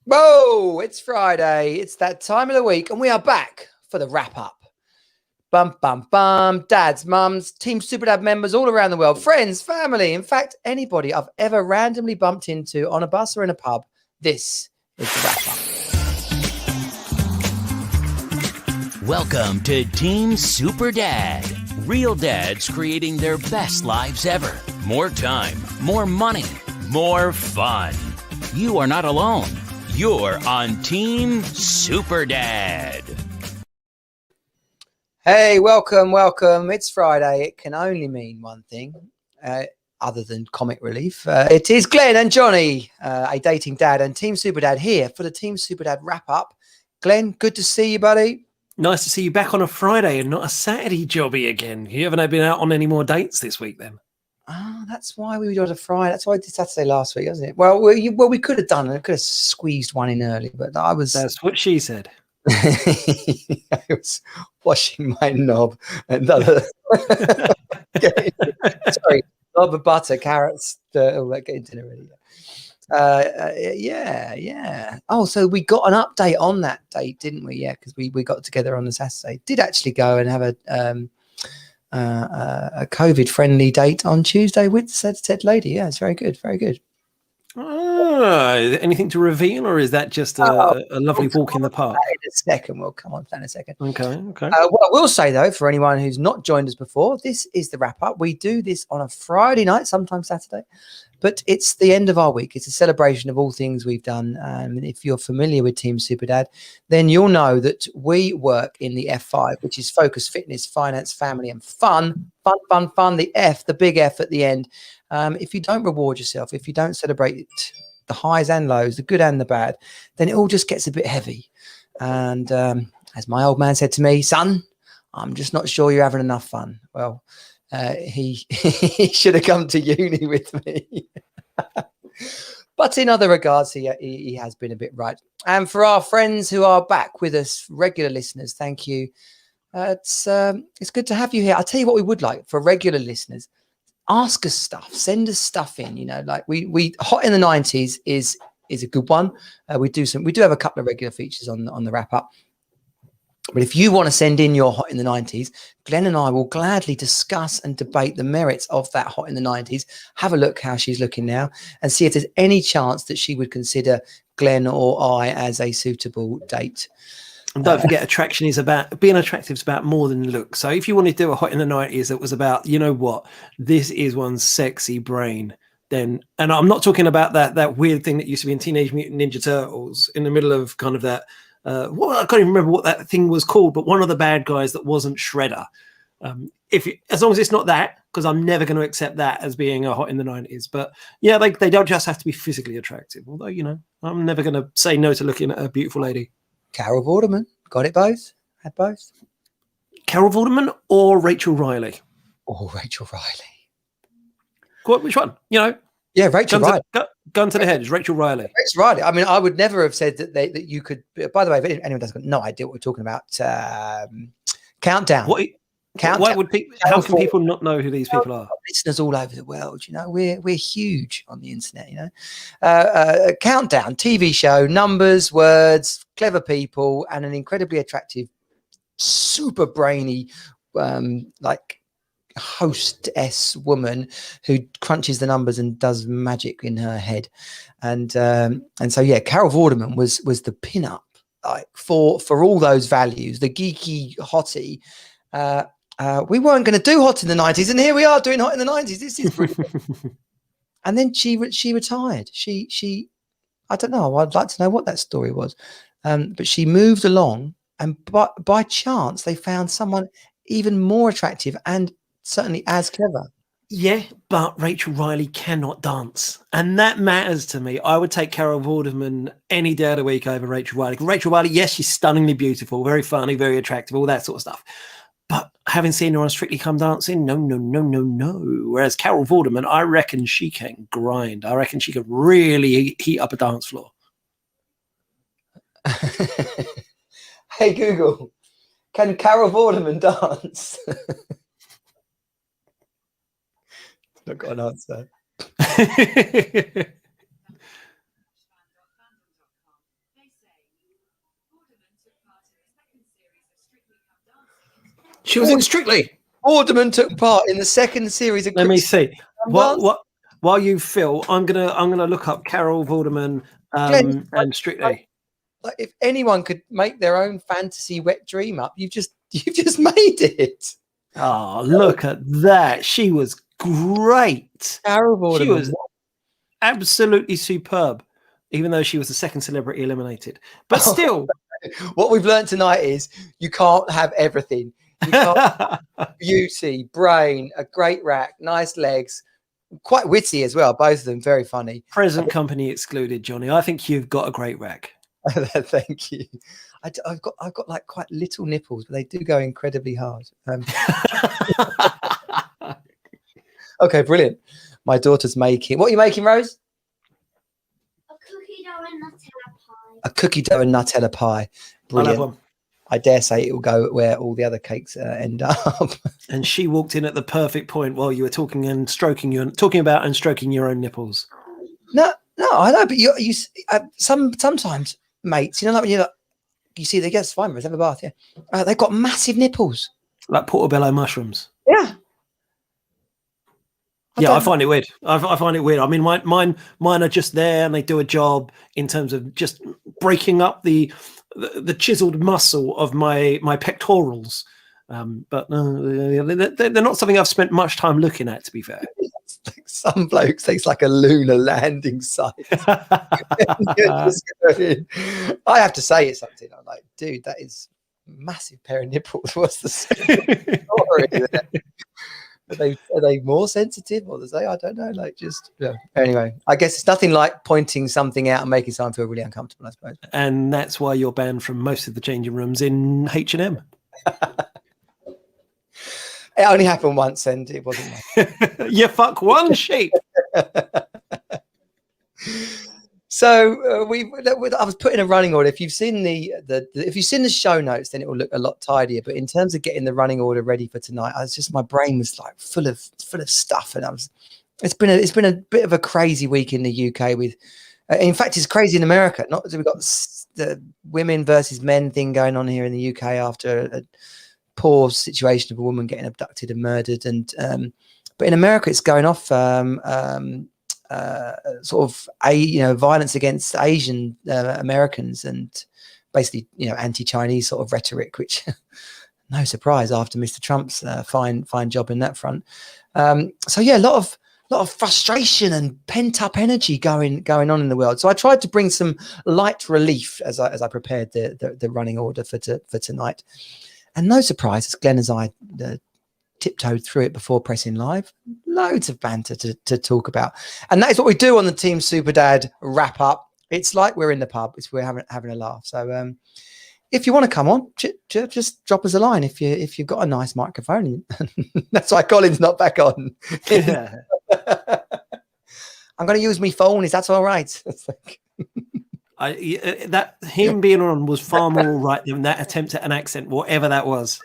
Whoa, it's Friday. It's that time of the week, and we are back for the wrap up. Bum, bum, bum. Dads, mums, Team Superdad members all around the world, friends, family, in fact, anybody I've ever randomly bumped into on a bus or in a pub. This is the wrap up. Welcome to Team Superdad. Real dads creating their best lives ever. More time, more money, more fun. You are not alone. You're on Team Superdad. Hey, welcome. It's Friday. It can only mean one thing, other than comic relief. It is Glenn and Johnny, a dating dad, and Team Superdad here for the Team Superdad wrap-up. Glenn, good to see you, buddy. Nice to see you back on a Friday and not a Saturday jobby again. You haven't been out on any more dates this week, then? Oh, that's why we did a Friday. That's why I did Saturday last week, wasn't it? Well, we could have done it. I could have squeezed one in early, but I was... That's what she said. I was washing my knob and sorry, knob of butter, carrots, getting dinner ready. Yeah. Oh, so we got an update on that date, didn't we? Yeah, because we got together on the Saturday. Did actually go and have a COVID-friendly date on Tuesday with said lady. Yeah, it's very good, very good. Anything to reveal, or is that just a lovely walk in the park? In a second, we'll come on to that in a second. Okay. What I will say, though, for anyone who's not joined us before, this is the wrap-up. We do this on a Friday night, sometimes Saturday, but it's the end of our week. It's a celebration of all things we've done. And if you're familiar with Team Superdad, then you'll know that we work in the F5, which is focus, fitness, finance, family, and fun. Fun. The F, the big F at the end. If you don't reward yourself, if you don't celebrate the highs and lows, the good and the bad, then it all just gets a bit heavy. And as my old man said to me, son, I'm just not sure you're having enough fun. Well, he should have come to uni with me. But in other regards, he has been a bit right. And for our friends who are back with us, regular listeners, thank you. It's good to have you here. I'll tell you what we would like for regular listeners. Ask us stuff, send us stuff in, like we Hot in the 90s is a good one. We do have a couple of regular features on the wrap up. But if you want to send in your Hot in the 90s, Glenn and I will gladly discuss and debate the merits of that Hot in the 90s. Have a look how she's looking now and see if there's any chance that she would consider Glenn or I as a suitable date. And don't forget, attraction is about being attractive. Is about more than looks. So if you wanted to do a Hot in the 90s that was about, you know what, this is one sexy brain, then, and I'm not talking about that weird thing that used to be in Teenage Mutant Ninja Turtles in the middle of kind of that, I can't even remember what that thing was called, but one of the bad guys that wasn't Shredder. As long as it's not that, because I'm never going to accept that as being a Hot in the 90s. But yeah, they don't just have to be physically attractive. Although, I'm never going to say no to looking at a beautiful lady. Carol Vorderman, got it both? Had both? Carol Vorderman or Rachel Riley? Oh, Rachel Riley. Which one? Yeah, Rachel Riley. Gun to the head is Rachel Riley. Rachel Riley. I mean, I would never have said that you could. By the way, if anyone doesn't got no idea what we're talking about, Countdown. Countdown. How can people not know who these people are? Listeners all over the world, we're huge on the internet. Countdown TV show, numbers, words, clever people, and an incredibly attractive, super brainy, like hostess woman who crunches the numbers and does magic in her head. And so yeah, Carol Vorderman was the pin-up, like for all those values, the geeky hottie. We weren't going to do Hot in the 90s, and here we are doing Hot in the 90s. This is brilliant. And then she retired. She I don't know. I'd like to know what that story was. But she moved along, and by chance they found someone even more attractive and certainly as clever. Yeah, but Rachel Riley cannot dance, and that matters to me. I would take Carol Vorderman any day of the week over Rachel Riley. Rachel Riley, yes, she's stunningly beautiful, very funny, very attractive, all that sort of stuff. But having seen her on Strictly Come Dancing, no. Whereas Carol Vorderman, I reckon she can grind. I reckon she could really heat up a dance floor. Hey, Google, can Carol Vorderman dance? Not got an answer. She was in Strictly. Vorderman took part in the second series of Let me see. What? While you fill, I'm gonna look up Carol Vorderman Glenn, and Strictly. Like if anyone could make their own fantasy wet dream up, you've just made it. Oh, look at that. She was great. Carol Vorderman. She was absolutely superb, even though she was the second celebrity eliminated. But still, what we've learned tonight is you can't have everything. You can't have beauty, brain, a great rack, nice legs, quite witty as well. Both of them very funny. Present company excluded, Johnny. I think you've got a great rack. Thank you. I've got like quite little nipples, but they do go incredibly hard. Okay, brilliant. My daughter's making. What are you making, Rose? A cookie dough and Nutella pie. A cookie dough and Nutella pie. Brilliant. I'll have one. I dare say it will go where all the other cakes end up. And she walked in at the perfect point while you were talking about and stroking your own nipples. No, I know, but you sometimes mates, you know, like when you see the guests, fine, have a bath, yeah. They've got massive nipples, like portobello mushrooms. Yeah. I find it weird. I find it weird. I mean, mine are just there, and they do a job in terms of just breaking up the chiseled muscle of my pectorals. But they're not something I've spent much time looking at, to be fair. Like some blokes, it's like a lunar landing site. I have to say it's something. I'm like, dude, that is a massive pair of nipples. What's the story there? Are they more sensitive, or I don't know. Like, just anyway, I guess it's nothing like pointing something out and making someone feel really uncomfortable, I suppose. And that's why you're banned from most of the changing rooms in H&M. It only happened once, and it wasn't. You fuck one sheep. So I was putting a running order. If you've seen the show notes, then it will look a lot tidier. But in terms of getting the running order ready for tonight, my brain was like full of stuff, and it's been a bit of a crazy week in the UK. With, in fact, it's crazy in America. We've got the women versus men thing going on here in the UK after a poor situation of a woman getting abducted and murdered, and but in America, it's going off. Sort of violence against Asian Americans, and basically anti-Chinese sort of rhetoric, which no surprise after Mr. Trump's fine job in that front. So yeah, a lot of frustration and pent up energy going on in the world. So I tried to bring some light relief as I prepared the running order for tonight, and no surprise, as Glenn as I tiptoed through it before pressing live, loads of banter to talk about, and that is what we do on the Team Super Dad wrap up. It's like we're in the pub, we're having a laugh. So if you want to come on, just drop us a line if you've got a nice microphone. That's why Colin's not back on. Yeah. I'm going to use my phone. Is that all right? Him being on was far more all right than that attempt at an accent, whatever that was.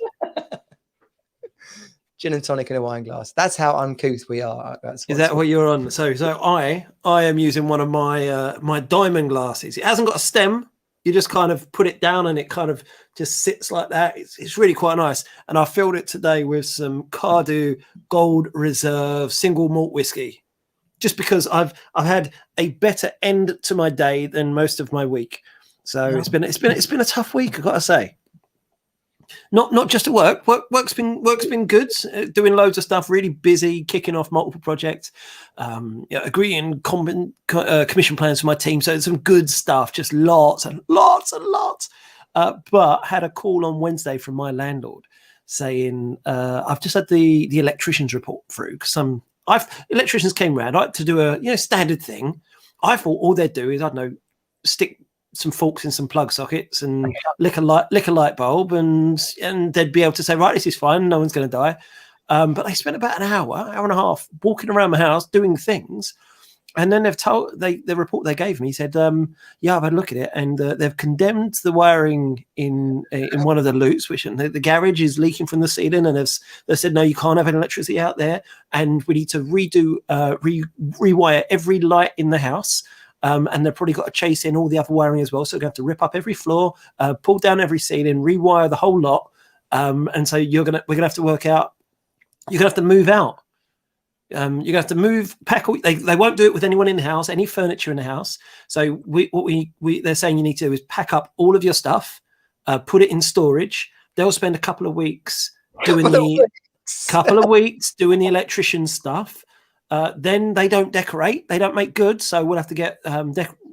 Gin and tonic in a wine glass. That's how uncouth we are. Is that what you're on? So I am using one of my my diamond glasses. It hasn't got a stem. You just kind of put it down and it kind of just sits like that. It's really quite nice. And I filled it today with some Cardew Gold Reserve single malt whiskey, just because I've had a better end to my day than most of my week. So it's been a tough week, I've got to say. Not just at work. Work's been good. Doing loads of stuff. Really busy. Kicking off multiple projects. Agreeing commission plans for my team. So some good stuff. Just lots and lots and lots. But had a call on Wednesday from my landlord saying I've just had the electricians report through. Electricians came round. I had to do a standard thing. I thought all they'd do is, I don't know, stick some forks in some plug sockets and lick a light bulb, and they'd be able to say, right, this is fine, no one's going to die. But they spent about an hour and a half walking around my house doing things, and then the report they gave me said, yeah, I've had a look at it, and they've condemned the wiring in one of the loops, which the garage is leaking from the ceiling, and they said, no, you can't have any electricity out there, and we need to rewire every light in the house. and they've probably got to chase in all the other wiring as well. So they're going to have to rip up every floor, pull down every ceiling, rewire the whole lot. And so we're gonna have to work out. You're gonna have to move out. You're gonna have to move, pack. They won't do it with anyone in the house, any furniture in the house. So they're saying you need to do is pack up all of your stuff, put it in storage. They'll spend a couple of weeks doing the electrician stuff. Then they don't decorate, they don't make good. So we'll have to get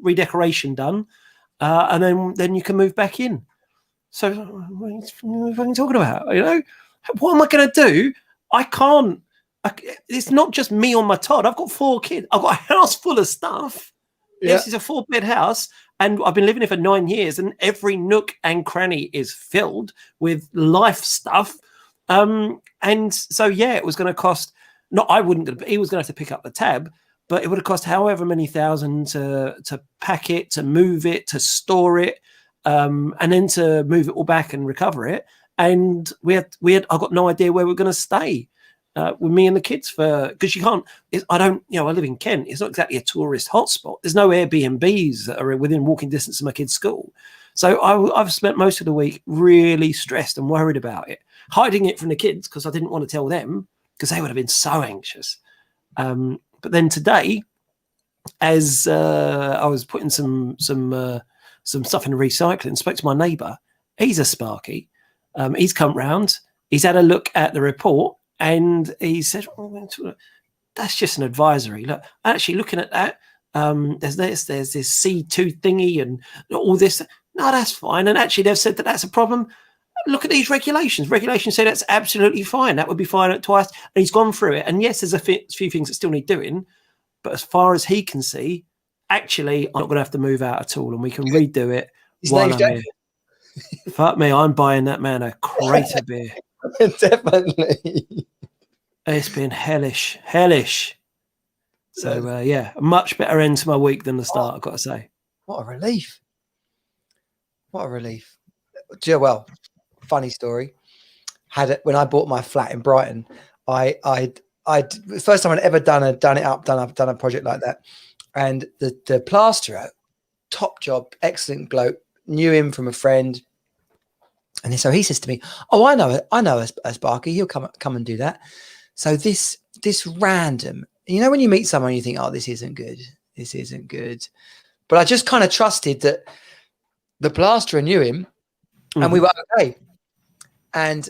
redecoration done, and then you can move back in. So what are you talking about? You know, what am I going to do? I can't. It's not just me on my Todd. I've got 4 kids. I've got a house full of stuff. Yeah. This is a 4-bed house, and I've been living here for 9 years, and every nook and cranny is filled with life stuff. And so, yeah, it was going to cost. He was going to have to pick up the tab, but it would have cost however many thousand to pack it, to move it, to store it, and then to move it all back and recover it. And I got no idea where we're going to stay. With me and the kids because you can't. I live in Kent. It's not exactly a tourist hotspot. There's no Airbnbs that are within walking distance of my kids' school. So I've spent most of the week really stressed and worried about it, hiding it from the kids because I didn't want to tell them because they would have been so anxious. But then today, as I was putting some stuff in the recycling, spoke to my neighbour. He's a Sparky. He's come round. He's had a look at the report. And he said, that's just an advisory. Look, actually looking at that, there's this C2 thingy and all this. No, that's fine. And actually they've said that that's a problem. Look at these regulations. Regulations say that's absolutely fine. That would be fine at twice. And he's gone through it. And yes, there's a few things that still need doing. But as far as he can see, actually, I'm not going to have to move out at all. And we can redo it while I'm here. Fuck me, I'm buying that man a crate of beer. Definitely. It's been hellish. So a much better end to my week than the start. I've got to say. What a relief! Well, funny story. Had it when I bought my flat in Brighton. I first time I'd ever done a project like that, and the plasterer, top job, excellent bloke, knew him from a friend. And so he says to me, "Oh, I know a Sparky. He'll come and do that." So this random, when you meet someone, you think, "Oh, this isn't good." But I just kind of trusted that the plasterer knew him, and we were okay. And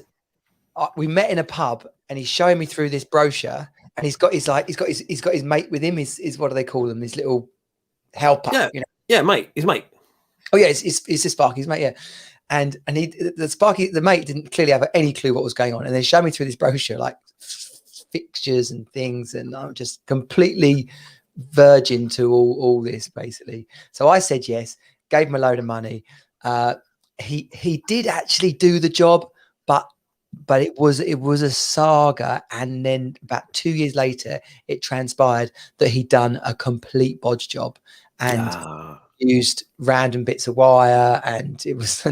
we met in a pub, and he's showing me through this brochure, and he's got his mate with him. Is what do they call them? This little helper. Yeah, mate. His mate. Oh yeah, it's his Sparky's mate. Yeah. And the mate didn't clearly have any clue what was going on. And they showed me through this brochure, like fixtures and things. And I'm just completely virgin to all this, basically. So I said yes, gave him a load of money. He did actually do the job, but it was a saga. And then about 2 years later, it transpired that he'd done a complete bodge job. And used random bits of wire, and it was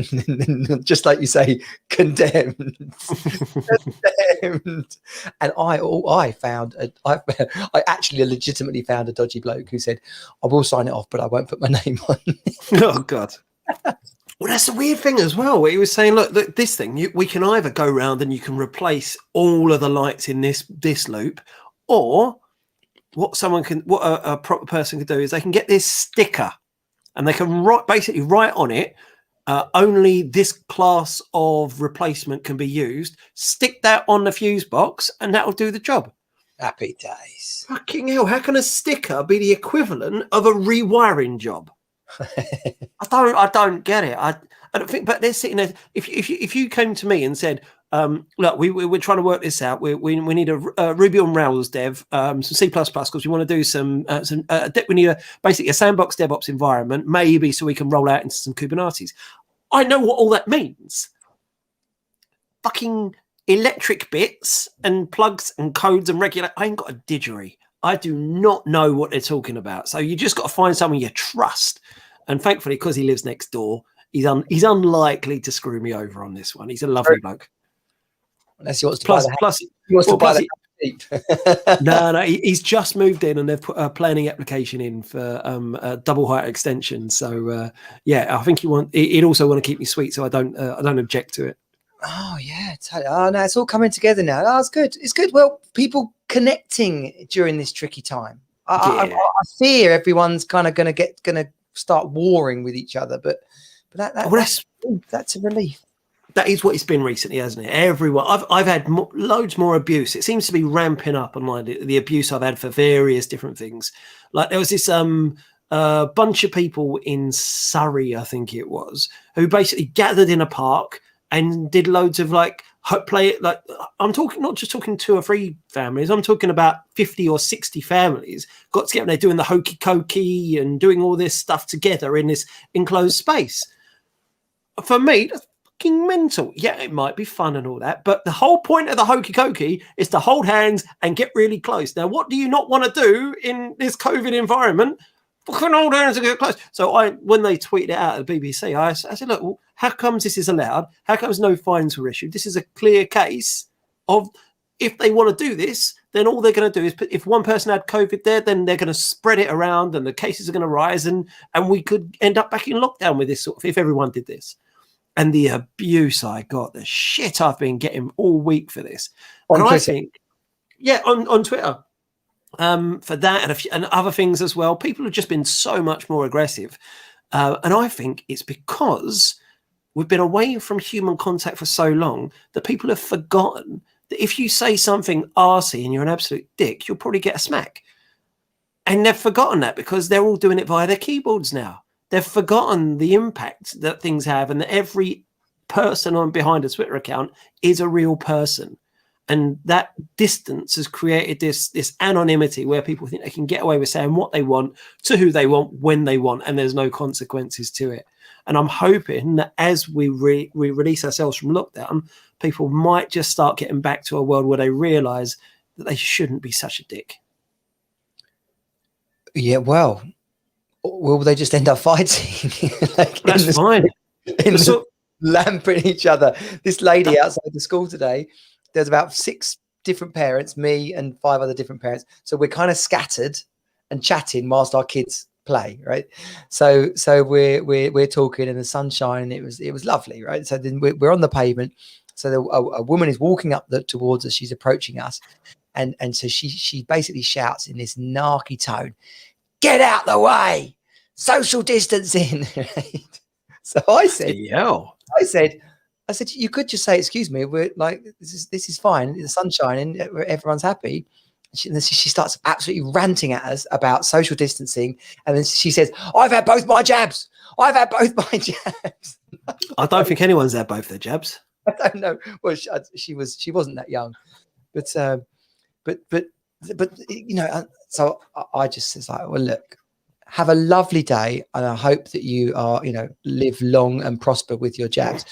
just like you say, condemned. And I actually legitimately found a dodgy bloke who said, "I will sign it off, but I won't put my name on." Oh God. Well, that's the weird thing as well. Where he was saying, look, this thing, we can either go round and you can replace all of the lights in this loop, or what a proper person could do is they can get this sticker. And they can write on it, only this class of replacement can be used. Stick that on the fuse box, and that'll do the job. Happy days. Fucking hell! How can a sticker be the equivalent of a rewiring job? I don't get it. I don't think. But they're sitting there. If you came to me and said, look, we're trying to work this out. We need a Ruby on Rails dev, some C++ because we want to do we need basically a sandbox DevOps environment, maybe so we can roll out into some Kubernetes. I know what all that means. Fucking electric bits and plugs and codes and regulate. I ain't got a didgeridoo. I do not know what they're talking about. So you just got to find someone you trust. And thankfully, because he lives next door, he's unlikely to screw me over on this one. He's a lovely bloke. Unless he wants to buy the house. cheap. No, he's just moved in and they've put a planning application in for a double height extension. So I think he'd also want to keep me sweet, so I don't object to it. Oh yeah, totally. Oh no, it's all coming together now. Oh, it's good. It's good. Well, people connecting during this tricky time. I fear everyone's kind of gonna start warring with each other, but that's a relief. That is what it's been recently, hasn't it? Everyone, I've had loads more abuse. It seems to be ramping up online. The abuse I've had for various different things. Like there was this bunch of people in Surrey, I think it was, who basically gathered in a park and did loads of like play. Like I'm talking, not just talking 2 or 3 families. I'm talking about 50 or 60 families got together. And they're doing the hokey cokey and doing all this stuff together in this enclosed space. For me, that's fucking mental. Yeah, it might be fun and all that, but the whole point of the hokey cokey is to hold hands and get really close. Now, what do you not want to do in this COVID environment? Fucking hold hands and get close. So when they tweeted it out at the BBC, I said, look, well, how comes this is allowed? How comes no fines were issued? This is a clear case of if they want to do this, then all they're going to do is if one person had COVID there, then they're going to spread it around and the cases are going to rise and we could end up back in lockdown with this sort of, if everyone did this. And the abuse I got, the shit I've been getting all week for this. On and Twitter. I think, on Twitter, for that and other things as well, people have just been so much more aggressive. And I think it's because we've been away from human contact for so long that people have forgotten that if you say something arsey and you're an absolute dick, you'll probably get a smack. And they've forgotten that because they're all doing it via their keyboards now. They've forgotten the impact that things have and that every person behind a Twitter account is a real person. And that distance has created this anonymity where people think they can get away with saying what they want to who they want when they want, and there's no consequences to it. And I'm hoping that as we release ourselves from lockdown, people might just start getting back to a world where they realise that they shouldn't be such a dick. Yeah, well, will they just end up fighting? That's fine. Lamping each other. This lady outside the school today, there's about 6 different parents, me and 5 other different parents. So we're kind of scattered and chatting whilst our kids play, right? So we're talking in the sunshine, and it was lovely, right? So then we're on the pavement. So a woman is walking up towards us. She's approaching us, and so she basically shouts in this narky tone, "Get out the way! Social distancing!" Right? So I said, you could just say, "Excuse me, we're like, this is fine. The sun's shining, everyone's happy." And she starts absolutely ranting at us about social distancing, and then she says, "I've had both my jabs. I've had both my jabs." I don't think anyone's had both their jabs. I don't know. Well, she wasn't that young, but you know. So I just was like, "Well, look, have a lovely day, and I hope that you are, live long and prosper with your jabs."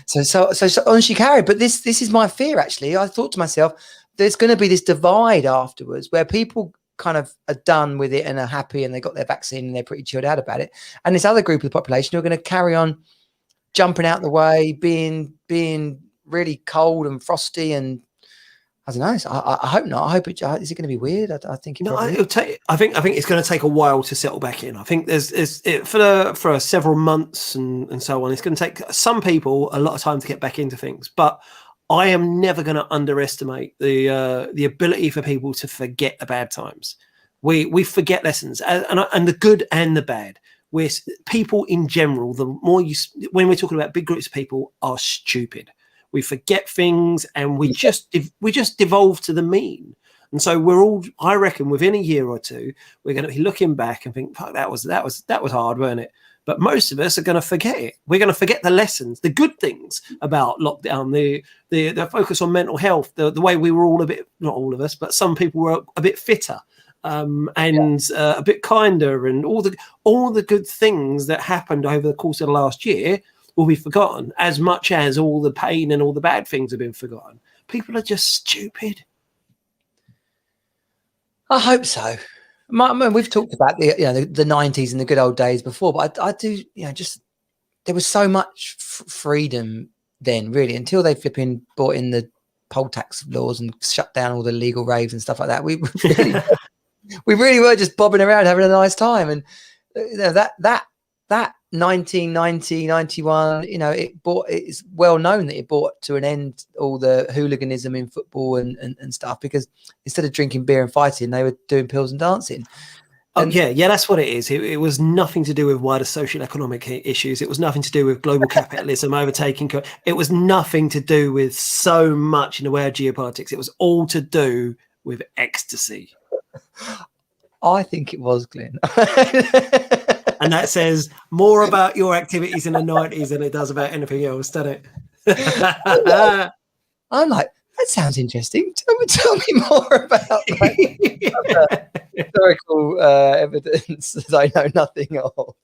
So on she carried. But this is my fear, actually. I thought to myself, there's going to be this divide afterwards where people kind of are done with it and are happy and they got their vaccine and they're pretty chilled out about it. And this other group of the population who are going to carry on jumping out the way, being really cold and frosty. And I don't know. I hope not. I hope is it going to be weird? I think it'll take. I think it's going to take a while to settle back in. I think there's for several months and so on. It's going to take some people a lot of time to get back into things, but I am never going to underestimate the ability for people to forget the bad times. We forget lessons, and the good and the bad. People in general, when we're talking about big groups of people, are stupid. We forget things, and we just devolve to the mean. And so we're all, I reckon, within a year or two, we're going to be looking back and think, "Fuck, that was hard, weren't it?" But most of us are going to forget it. We're going to forget the lessons, the good things about lockdown, the focus on mental health, the way we were all a bit, not all of us, but some people were a bit fitter a bit kinder, and all the good things that happened over the course of the last year will be forgotten, as much as all the pain and all the bad things have been forgotten. People are just stupid. I hope so. We've talked about the 90s and the good old days before, but I do, just there was so much freedom then, really, until they flipping brought in the poll tax laws and shut down all the legal raves and stuff like that. We really were just bobbing around having a nice time. And that 1990, 91, it's well known that it brought to an end all the hooliganism in football and stuff, because instead of drinking beer and fighting, they were doing pills and dancing. Yeah, that's what it is. It was nothing to do with wider social economic issues. It was nothing to do with global capitalism overtaking. It was nothing to do with so much in the way of geopolitics. It was all to do with ecstasy. I think it was, Glenn. And that says more about your activities in the 90s than it does about anything else, doesn't it? I'm like, that sounds interesting. Tell me more about historical evidence that I know nothing of.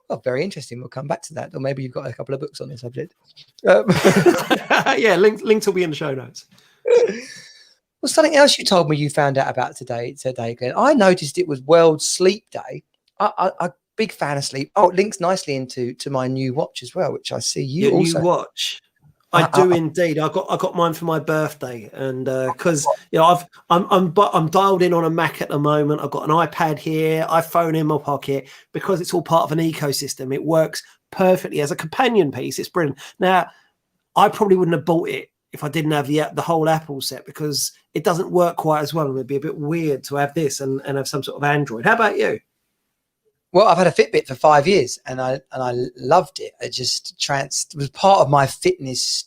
Well, very interesting. We'll come back to that. Or maybe you've got a couple of books on the subject. Yeah, links will be in the show notes. Well, something else you told me you found out about today, Glenn. I noticed it was World Sleep Day. I'm a big fan of sleep. Oh, it links nicely into my new watch as well, which I see you also. New watch. I do indeed. I got mine for my birthday, and because I'm dialed in on a Mac at the moment. I've got an iPad here, iPhone in my pocket, because it's all part of an ecosystem. It works perfectly as a companion piece. It's brilliant. Now, I probably wouldn't have bought it if I didn't have the whole Apple set, because it doesn't work quite as well, and it'd be a bit weird to have this and have some sort of Android. How about you? Well, I've had a Fitbit for 5 years, and I loved it. It just it was part of my fitness,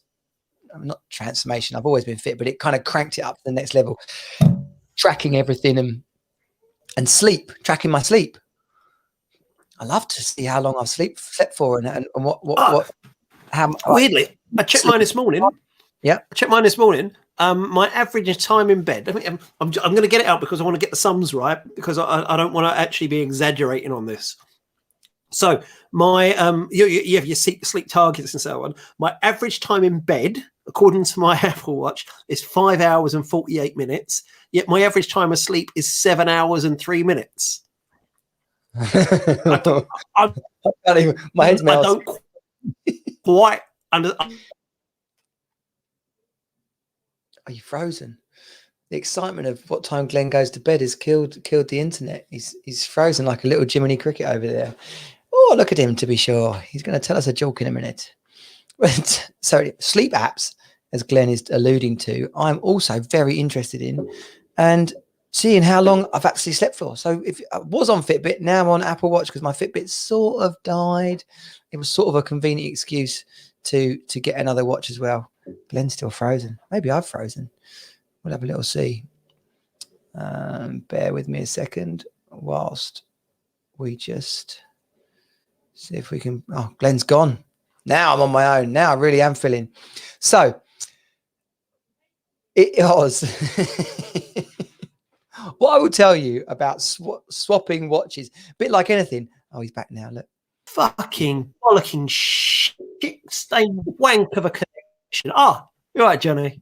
not transformation. I've always been fit, but it kind of cranked it up to the next level, tracking everything and sleep, tracking my sleep. I love to see how long I've slept for and what. Weirdly, I checked mine this morning. Yeah, I checked mine this morning. My average time in bed, I'm going to get it out because I want to get the sums right, because I don't want to actually be exaggerating on this. So my you have your sleep targets and so on. My average time in bed, according to my Apple Watch, is 5 hours and 48 minutes. Yet my average time of sleep is 7 hours and 3 minutes. My head's melting. I don't quite understand. Are you frozen? The excitement of what time Glenn goes to bed has killed the internet. He's frozen like a little Jiminy Cricket over there. Oh, look at him, to be sure. He's going to tell us a joke in a minute. So sleep apps, as Glenn is alluding to, I'm also very interested in, and seeing how long I've actually slept for. So if I was on Fitbit, now I'm on Apple Watch because my Fitbit sort of died. It was sort of a convenient excuse to get another watch as well. Glenn's still frozen. Maybe I've frozen. We'll have a little see. Bear with me a second whilst we just see if we can. Oh, Glenn's gone. Now I'm on my own. Now I really am feeling. So it was what I will tell you about swapping watches. A bit like anything. Oh, he's back now. Look. Fucking bollocking shit stained wank of a connection. Ah, you're right, Johnny.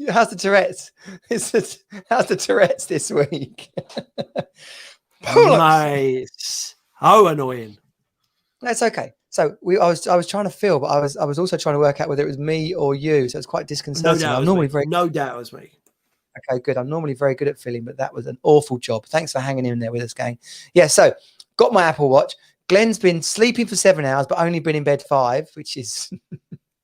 How's the Tourette's? How's the Tourette's this week? Nice. Oh, annoying. That's okay. So I was trying to feel, but I was also trying to work out whether it was me or you. So it's quite disconcerting. No doubt it was me. Okay, good. I'm normally very good at feeling, but that was an awful job. Thanks for hanging in there with us, gang. Yeah. So got my Apple Watch. Glenn's been sleeping for 7 hours, but only been in bed 5, which is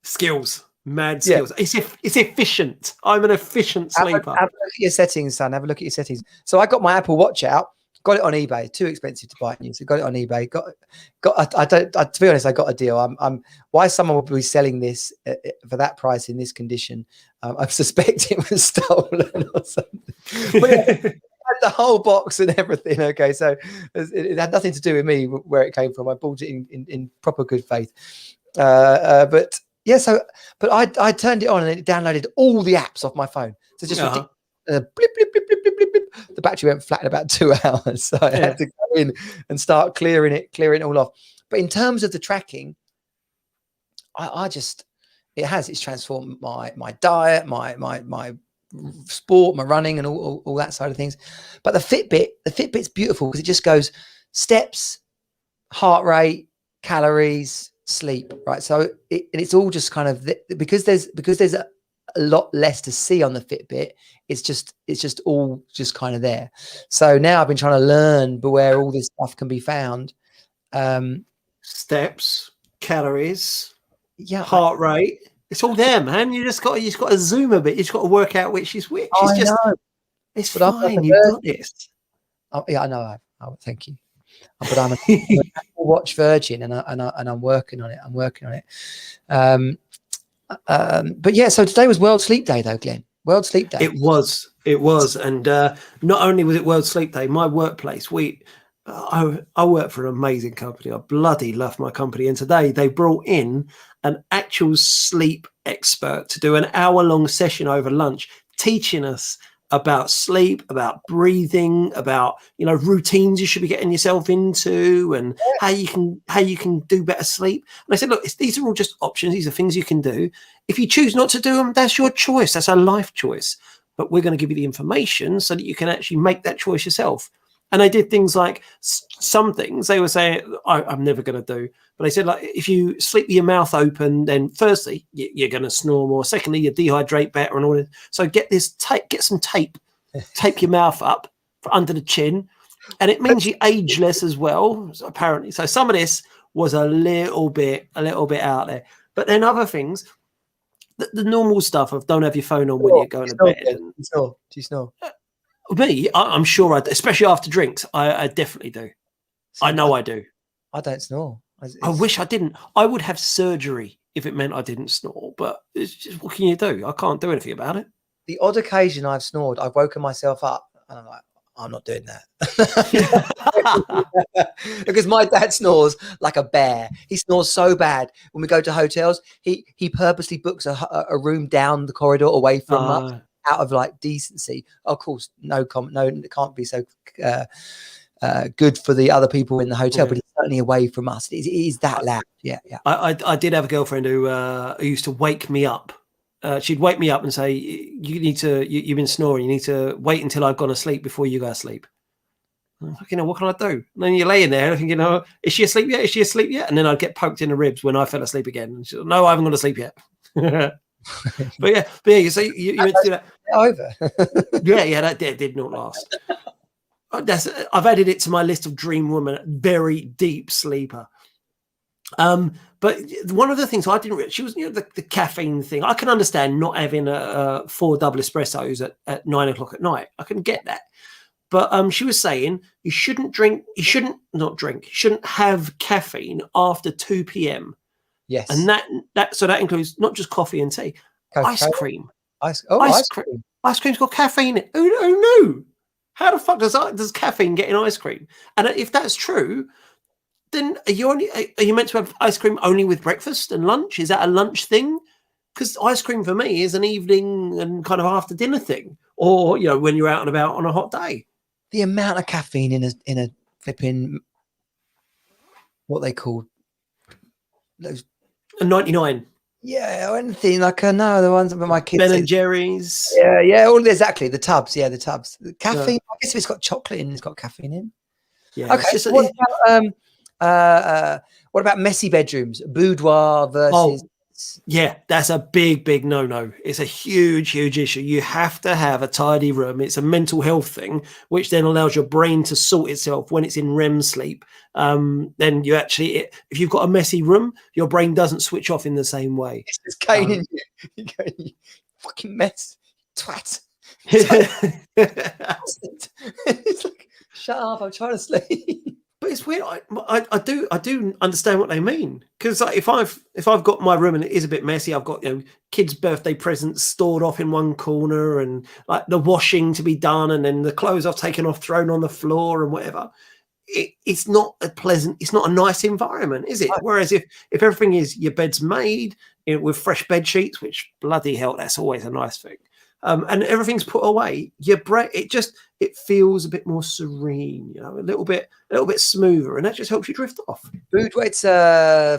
skills. Mad skills. Yeah. It's efficient. I'm an efficient sleeper. Have a look at your settings, son. Have a look at your settings. So I got my Apple Watch out. Got it on eBay. Too expensive to buy new, so got it on eBay. To be honest, I got a deal. I'm why someone would be selling this for that price in this condition. I suspect it was stolen or something. But yeah, the whole box and everything. Okay, so it had nothing to do with me where it came from. I bought it in proper good faith. But yeah, but I turned it on and it downloaded all the apps off my phone. So just blip, blip, blip, blip, blip, blip. The battery went flat in about 2 hours. So I had to go in and start clearing it all off. But in terms of the tracking, it's transformed my diet, my sport, my running, and all that side of things. But the Fitbit's beautiful because it just goes steps, heart rate, calories, sleep, right? So and it's all just kind of because there's a lot less to see on the Fitbit. It's just all just kind of there. So now I've been trying to learn where all this stuff can be found. Steps, calories, Yeah, heart rate. It's all there, man. You just got to zoom a bit. You just got to work out which is which. I It's just know. it's But fine. You've got this. Oh, yeah, I know. Oh, thank you. But I'm a watch virgin, and I'm working on it. But yeah, so today was World Sleep Day, though, Glenn. World Sleep Day. It was, and not only was it World Sleep Day, my workplace. I work for an amazing company. I bloody love my company, and today they brought in an actual sleep expert to do an hour-long session over lunch, teaching us about sleep, about breathing, about routines you should be getting yourself into, and how you can do better sleep. And I said, look, these are all just options. These are things you can do. If you choose not to do them, that's your choice. That's a life choice. But we're going to give you the information so that you can actually make that choice yourself. And they did things like some things they were saying I'm never going to do. But they said, like, if you sleep with your mouth open, then firstly, you're going to snore more. Secondly, you dehydrate better and all that. So get some tape, tape your mouth up under the chin. And it means you age less as well, apparently. So some of this was a little bit out there. But then other things, the normal stuff of don't have your phone on when you're going to bed. Do you snore? Me, I'm sure especially after drinks, I definitely do. I know I do. I don't snore. I wish I didn't. I would have surgery if it meant I didn't snore, but it's just, what can you do? I can't do anything about it. The odd occasion I've snored, I've woken myself up and I'm like, I'm not doing that. Because my dad snores like a bear. He snores so bad. When we go to hotels, he purposely books a room down the corridor away from us, out of like decency. Of course, no, it can't be so good for the other people in the hotel, but it's certainly away from us. It is that loud. Yeah. I did have a girlfriend who used to wake me up. She'd wake me up and say, you've been snoring. You need to wait until I've gone to sleep before you go to sleep. I'm like, what can I do? And then you're laying there thinking, is she asleep yet? Is she asleep yet? And then I'd get poked in the ribs when I fell asleep again. And she's like, no, I haven't gone to sleep yet. but yeah, so you meant to do that. Over. yeah, that did not last. I've added it to my list of dream woman, very deep sleeper. But one of the things I didn't realize, she was, the caffeine thing. I can understand not having 4 double espressos at 9 o'clock at night. I can get that. But she was saying you shouldn't have caffeine after 2 p.m. Yes. And that includes not just coffee and tea, ice cream. Ice cream. Ice cream's got caffeine in it. Who knew? How the fuck does caffeine get in ice cream? And if that's true, then are you meant to have ice cream only with breakfast and lunch? Is that a lunch thing? Because ice cream for me is an evening and kind of after dinner thing, or when you're out and about on a hot day. The amount of caffeine in a flipping, what they call those, a 99. Yeah, or anything like the ones that my kids. Ben and Jerry's. Yeah, all exactly the tubs. Yeah, the tubs. The caffeine. I guess if it's got chocolate in, it's got caffeine in. Yeah. Okay. So what about messy bedrooms? Boudoir versus. Yeah, that's a big no. It's a huge issue. You have to have a tidy room. It's a mental health thing, which then allows your brain to sort itself when it's in REM sleep. Then you actually, if you've got a messy room, your brain doesn't switch off in the same way. It's just caning you. You fucking mess, twat. It's like, shut up! I'm trying to sleep. But it's weird. I do understand what they mean, because like, if I've got my room and it is a bit messy, I've got kids' birthday presents stored off in one corner, and like the washing to be done, and then the clothes I've taken off thrown on the floor and whatever. It's not a pleasant. It's not a nice environment, is it? Whereas if everything is, your bed's made with fresh bed sheets, which bloody hell, that's always a nice thing. And everything's put away, your brain, it feels a bit more serene, a little bit smoother, and that just helps you drift off. Boudoir, it's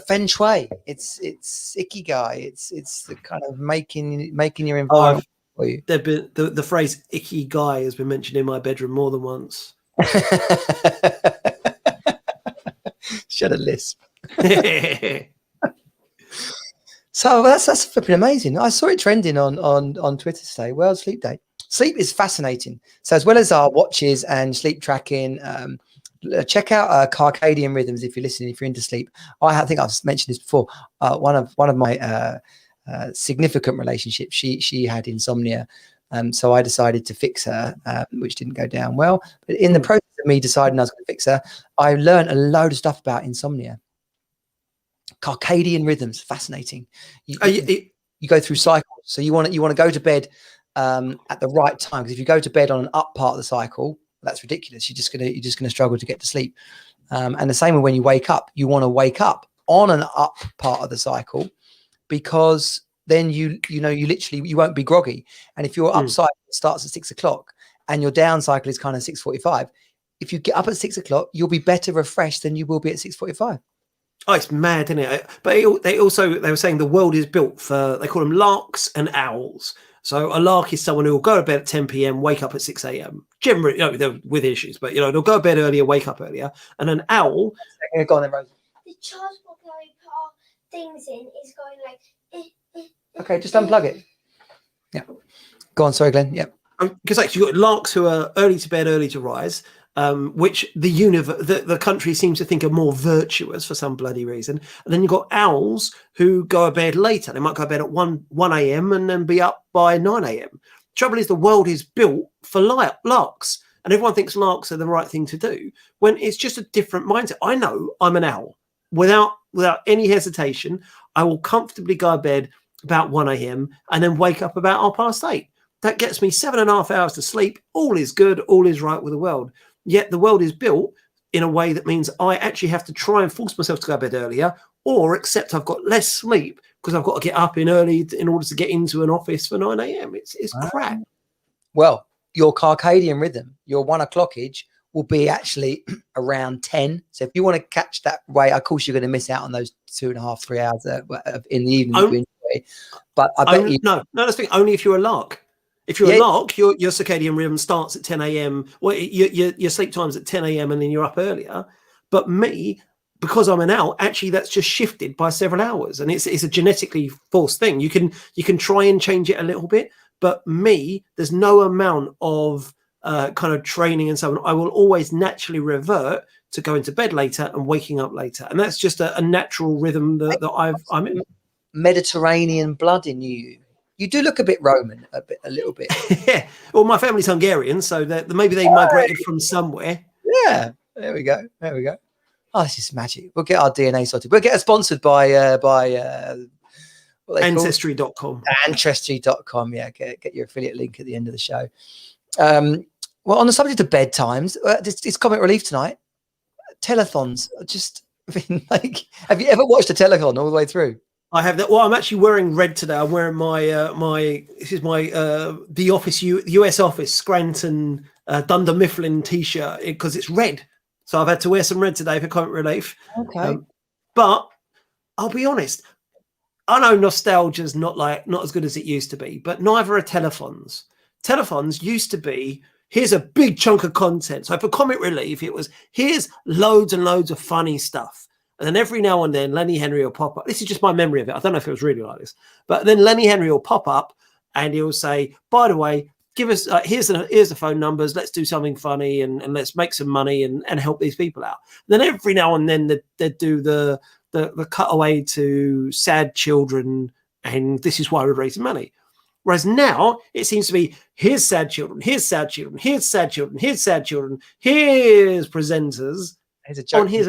feng shui. It's ikigai. It's the kind of making your environment for you. The phrase ikigai has been mentioned in my bedroom more than once. Shut a lisp. So that's flipping amazing. I saw it trending on Twitter today. World Sleep Day. Sleep is fascinating. So as well as our watches and sleep tracking, check out circadian rhythms if you're listening. If you're into sleep, I think I've mentioned this before. One of my significant relationships, she had insomnia. So I decided to fix her, which didn't go down well. But in the process of me deciding I was going to fix her, I learned a load of stuff about insomnia. Circadian rhythms, fascinating. You go through cycles. So you want to go to bed at the right time, because if you go to bed on an up part of the cycle, that's ridiculous. You're just gonna struggle to get to sleep. And the same with when you wake up. You want to wake up on an up part of the cycle, because then you won't be groggy. And if your up cycle starts at 6 o'clock and your down cycle is kind of 6:45, if you get up at 6 o'clock, you'll be better refreshed than you will be at 6:45. Oh, it's mad, isn't it? But they were saying the world is built for, they call them larks and owls. So a lark is someone who will go to bed at 10 p.m, wake up at 6 a.m. Generally, they're with issues, but they'll go to bed earlier, wake up earlier. And an owl. Go on then, Rose. The charge block that we put our things in is going like. Okay, just unplug it. Yeah. Go on, sorry, Glenn. Yeah. Because you've got larks who are early to bed, early to rise. Which the country seems to think are more virtuous for some bloody reason. And then you've got owls who go to bed later. They might go to bed at 1 a.m. and then be up by 9 a.m. Trouble is, the world is built for larks. And everyone thinks larks are the right thing to do, when it's just a different mindset. I know I'm an owl. Without any hesitation, I will comfortably go to bed about 1 a.m. and then wake up about 8:30. That gets me 7.5 hours to sleep. All is good. All is right with the world. Yet the world is built in a way that means I actually have to try and force myself to go to bed earlier, or accept I've got less sleep because I've got to get up in early in order to get into an office for 9 a.m. It's crap. Well, your circadian rhythm, your 1 o'clockage, will be actually around 10. So if you want to catch that way, of course, you're going to miss out on those 2.5, 3 hours in the evening. But I bet you. No, that's the thing. Only if you're a lark. If you're a lark, your circadian rhythm starts at 10 a.m. Well, your sleep time's at 10 a.m. and then you're up earlier. But me, because I'm an owl, actually that's just shifted by several hours, and it's a genetically forced thing. You can try and change it a little bit, but me, there's no amount of kind of training and so on. I will always naturally revert to going to bed later and waking up later, and that's just a natural rhythm that I'm in. Mediterranean blood in you. You do look a bit Roman, a little bit. Yeah. Well, my family's Hungarian, so maybe they migrated from somewhere. Yeah. There we go. Oh, this is magic. We'll get our DNA sorted. We'll get it sponsored by Ancestry.com. Ancestry.com. Yeah. Get your affiliate link at the end of the show. Well, on the subject of bedtimes, it's comic relief tonight. Telethons. Have you ever watched a telethon all the way through? I have that. Well, I'm actually wearing red today. I'm wearing my the office US office Scranton Dunder Mifflin t-shirt because it's red. So I've had to wear some red today for comic relief. Okay. But I'll be honest. I know nostalgia's not as good as it used to be, but neither are telethons. Telethons used to be, here's a big chunk of content. So for comic relief, it was, here's loads and loads of funny stuff. And then every now and then, Lenny Henry will pop up. This is just my memory of it. I don't know if it was really like this. But then Lenny Henry will pop up and he'll say, by the way, give us, here's the phone numbers. Let's do something funny and let's make some money and help these people out. And then every now and then they'd do the cutaway to sad children. And this is why we're raising money. Whereas now it seems to be, here's sad children, here's sad children, here's sad children, here's sad children, here's presenters. Here's a joke. Here's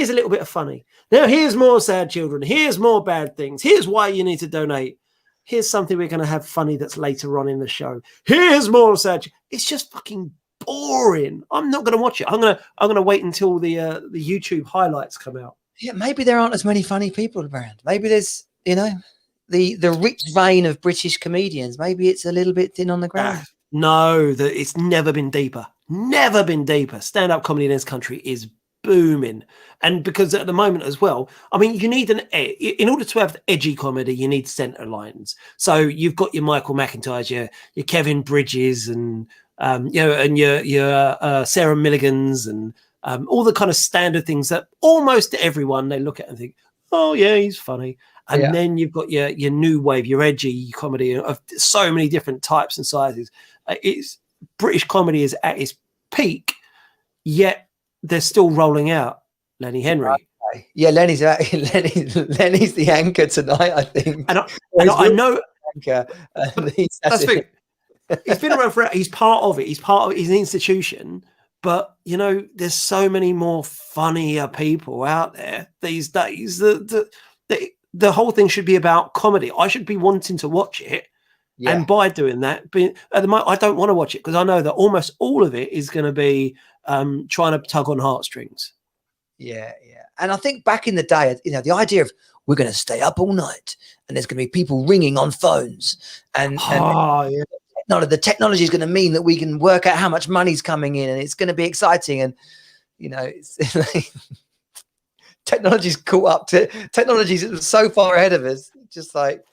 a little bit of funny. Now here's more sad children. Here's more bad things. Here's why you need to donate. Here's something we're going to have funny that's later on in the show. Here's more sad. It's just fucking boring. I'm not going to watch it. I'm going to wait until the YouTube highlights come out. Yeah, maybe there aren't as many funny people around. Maybe there's the rich vein of British comedians. Maybe it's a little bit thin on the ground. No, it's never been deeper. Never been deeper. Stand-up comedy in this country is booming, and because at the moment as well, I mean, you need in order to have edgy comedy, you need center lines. So you've got your Michael McIntyres, your Kevin Bridges, and your Sarah Milligans, and all the kind of standard things that almost everyone they look at and think, oh yeah, he's funny. And then you've got your new wave, your edgy comedy of so many different types and sizes. It's British comedy is at its peak, yet they're still rolling out Lenny Henry. Yeah, Lenny's the anchor tonight, I think. And I know anchor. That's the thing. He's been around forever. He's part of it. He's an institution. But there's so many more funnier people out there these days. The whole thing should be about comedy. I should be wanting to watch it, and by doing that, at the moment, I don't want to watch it because I know that almost all of it is going to be trying to tug on heartstrings. Yeah. And I think back in the day, the idea of we're going to stay up all night and there's going to be people ringing on phones the technology is going to mean that we can work out how much money's coming in and it's going to be exciting. And, technology's caught up to technology's so far ahead of us. Just like,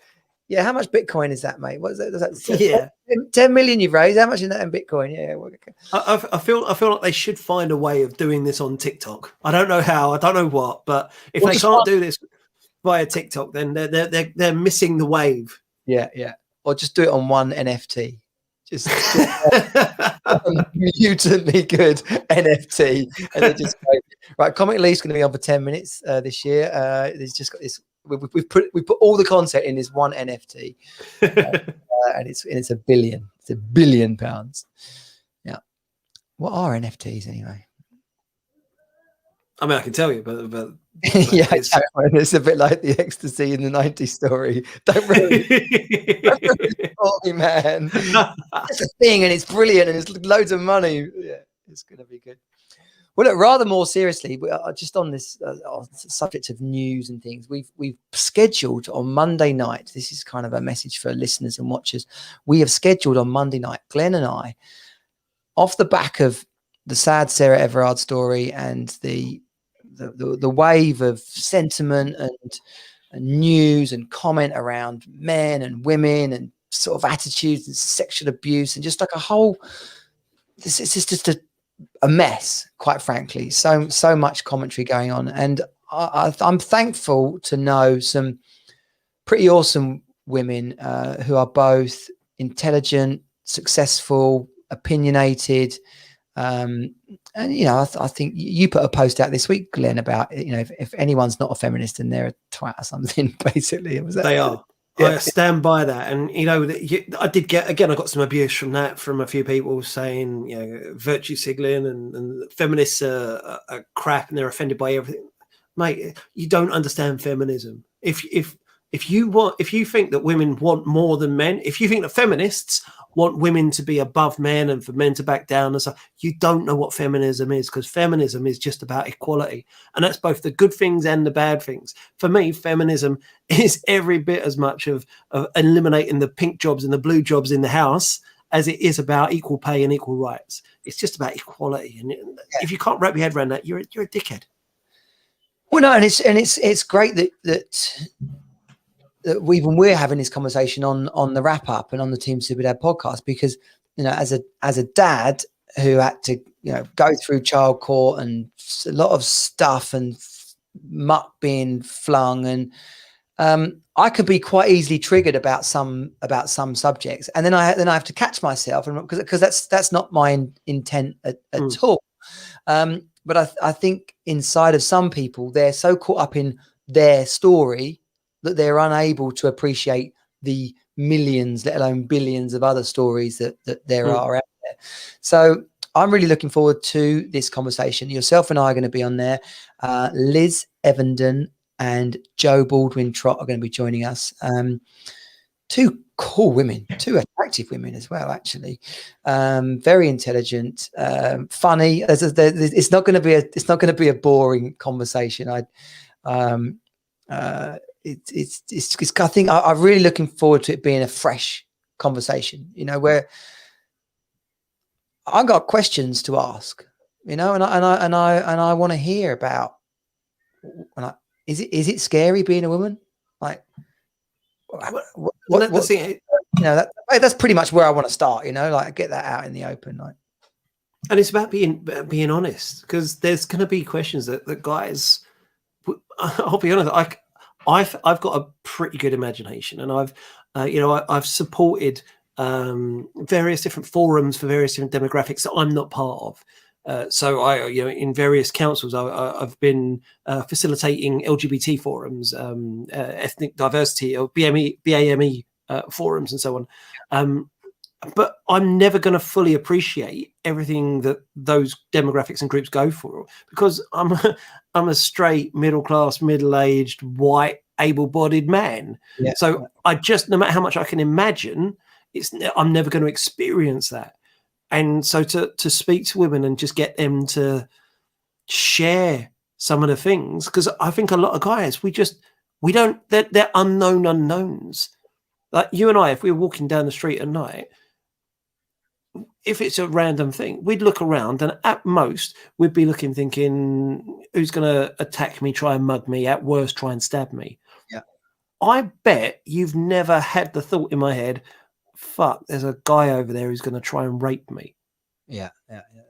how much Bitcoin is that, mate? What is that? 10 million you've raised. How much is that in Bitcoin? I feel like they should find a way of doing this on TikTok. I don't know how, I don't know what, but if they can't do this via TikTok, then they're missing the wave. Yeah. Or just do it on one NFT. Just mutantly good NFT, and they just go, right. Comic Relief's going to be on for 10 minutes this year. There's just got this. We put all the content in this one NFT, and it's $1 billion. It's £1 billion. Yeah. What are NFTs anyway? I mean, I can tell you, but it's a bit like the ecstasy in the 90s story. Don't really call me, man. It's a thing, and it's brilliant, and it's loads of money. Yeah, it's going to be good. Well, look, rather more seriously, we are just on this subject of news and things. We've scheduled on Monday night. This is kind of a message for listeners and watchers. We have scheduled on Monday night, Glenn and I, off the back of the sad Sarah Everard story and the wave of sentiment and news and comment around men and women and sort of attitudes and sexual abuse and just like a whole. This is just a mess, quite frankly. So much commentary going on, and I'm thankful to know some pretty awesome women who are both intelligent, successful, opinionated. And I think you put a post out this week, Glenn, about if anyone's not a feminist, then they're a twat or something. Basically, they are. I stand by that, and I did get I got some abuse from a few people saying virtue signaling and feminists are crap and they're offended by everything. Mate, you don't understand feminism. If you think that women want more than men, if you think that feminists want women to be above men and for men to back down and stuff, you don't know what feminism is, because feminism is just about equality, and that's both the good things and the bad things. For me, feminism is every bit as much of eliminating the pink jobs and the blue jobs in the house as it is about equal pay and equal rights. It's just about equality, and if you can't wrap your head around that, you're a dickhead. Well, no, and it's great that we're having this conversation on the wrap up and on the Team Super Dad podcast, because as a dad who had to go through child court and a lot of stuff and muck being flung, and I could be quite easily triggered about some subjects, and then I have to catch myself, and because that's not my intent at all. But I think inside of some people, they're so caught up in their story that they're unable to appreciate the millions, let alone billions of other stories that there are out there. So I'm really looking forward to this conversation. Yourself and I are going to be on there. Liz Evenden and Joe Baldwin Trott are going to be joining us. Two cool women, two attractive women as well, actually. Very intelligent, funny. It's not going to be a boring conversation. I think I'm really looking forward to it being a fresh conversation, where I got questions to ask, and I want to hear about, is it scary being a woman? Like, what's the thing? That's pretty much where I want to start, like get that out in the open, like. And it's about being honest, because there's going to be questions that guys. I'll be honest. I've got a pretty good imagination, and I've supported various different forums for various different demographics that I'm not part of. So I, in various councils, I've been facilitating LGBT forums, ethnic diversity, or BAME forums, and so on. But I'm never going to fully appreciate everything that those demographics and groups go for, because I'm a straight, middle-class, middle-aged, white, able-bodied man. Yeah. So I just, no matter how much I can imagine, I'm never going to experience that. And so to speak to women and just get them to share some of the things, because I think a lot of guys, they're unknown unknowns. Like you and I, if we were walking down the street at night, if it's a random thing, we'd look around, and at most we'd be looking, thinking, who's going to attack me, try and mug me, at worst try and stab me. Yeah. I bet you've never had the thought in my head, fuck, there's a guy over there who's going to try and rape me. Yeah.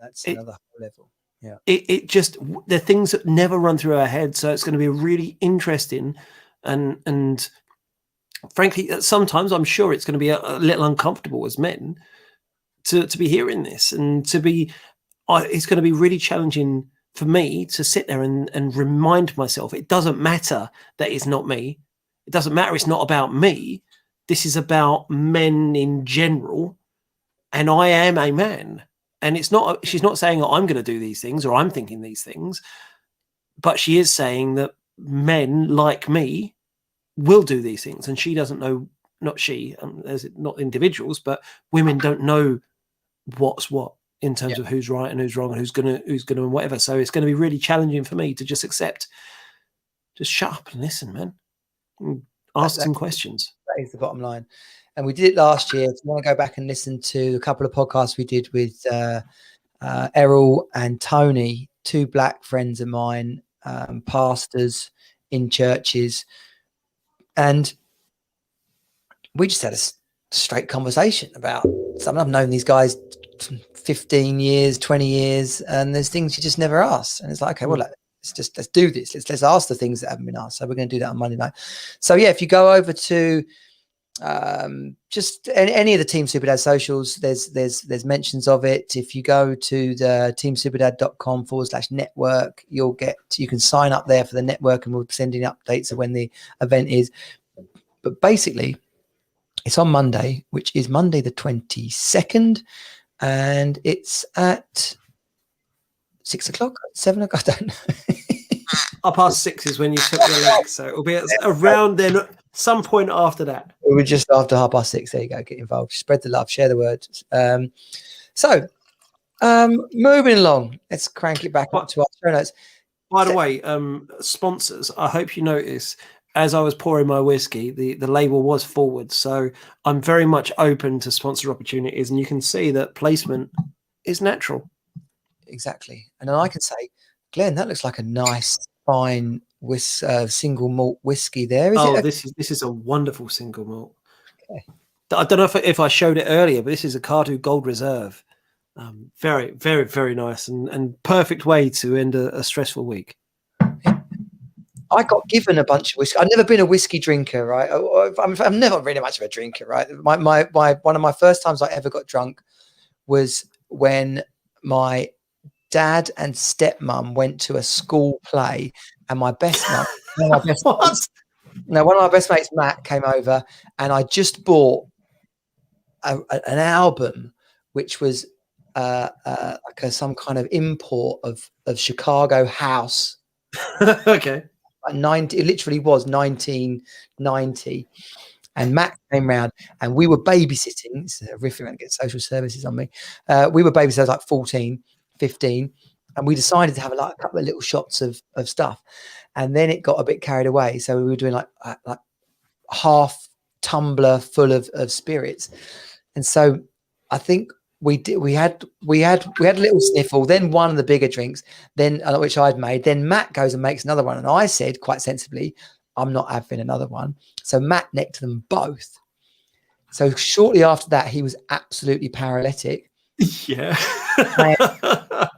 That's another level. Yeah. It just, they're things that never run through our head. So it's going to be really interesting, and frankly, sometimes I'm sure it's going to be a little uncomfortable as men to be hearing this, and it's going to be really challenging for me to sit there and remind myself, it doesn't matter that it's not me. It doesn't matter. It's not about me. This is about men in general. And I am a man. And she's not saying I'm going to do these things or I'm thinking these things, but she is saying that men like me will do these things. And she doesn't know, not she, there's not individuals, but women don't know what's what in terms of who's right and who's wrong and who's gonna and whatever. So it's going to be really challenging for me to just shut up and listen, man, and ask some questions. That is the bottom line. And we did it last year. If you want to go back and listen to a couple of podcasts we did with Errol and Tony, two black friends of mine, pastors in churches, and we just had a straight conversation about something. I've known these guys 15 years, 20 years, and there's things you just never ask. And it's like, okay, well, let's do this. Let's ask the things that haven't been asked. So we're going to do that on Monday night. So yeah, if you go over to just any of the Team Superdad socials, there's mentions of it. If you go to the teamsuperdad.com/network, you can sign up there for the network, and we'll be sending updates of when the event is. But basically, it's on Monday, which is Monday the 22nd, and it's at 6 o'clock, 7 o'clock, I don't know. 6:30 is when you took your legs, so it'll be around then, some point after that. We're just after 6:30. There you go. Get involved, spread the love, share the word. Moving along, let's crank it back up to our show notes. By the way, sponsors, I hope you notice, as I was pouring my whiskey, the label was forward. So I'm very much open to sponsor opportunities, and you can see that placement is natural. Exactly. And then I can say, Glenn, that looks like a nice, fine single malt whiskey there. This is a wonderful single malt. Okay. I don't know if I showed it earlier, but this is a Cardew Gold Reserve. Very, very, very nice and perfect way to end a stressful week. I got given a bunch of whiskey. I've never been a whiskey drinker, right? I'm never really much of a drinker, right? My one of my first times I ever got drunk was when my dad and stepmom went to a school play, and my best mate, one of my best mates, Matt, came over, and I just bought an album which was some kind of import of Chicago house. Okay. It literally was 1990, and Matt came round, and we were babysitting. This is a riff, I'm going to get social services on me. We were babysitting, like 14, 15, and we decided to have a couple of little shots of stuff, and then it got a bit carried away. So we were doing like half tumbler full of spirits, and so I think we had a little sniffle, then one of the bigger drinks, then which I'd made. Then Matt goes and makes another one, and I said quite sensibly, I'm not having another one. So Matt necked them both. So shortly after that, he was absolutely paralytic, Yeah.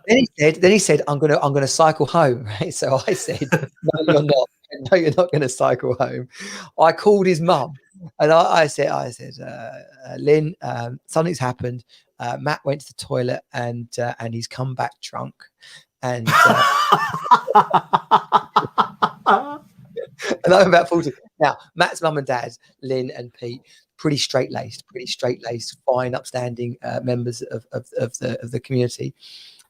Then he said, I'm gonna cycle home, right? So I said, no, you're not. No, you're not gonna cycle home. I called his mum and I said, Lynn, something's happened. Matt went to the toilet and he's come back drunk. And and I'm about 40. Now, Matt's mum and dad, Lynn and Pete, pretty straight laced, fine, upstanding members of the community.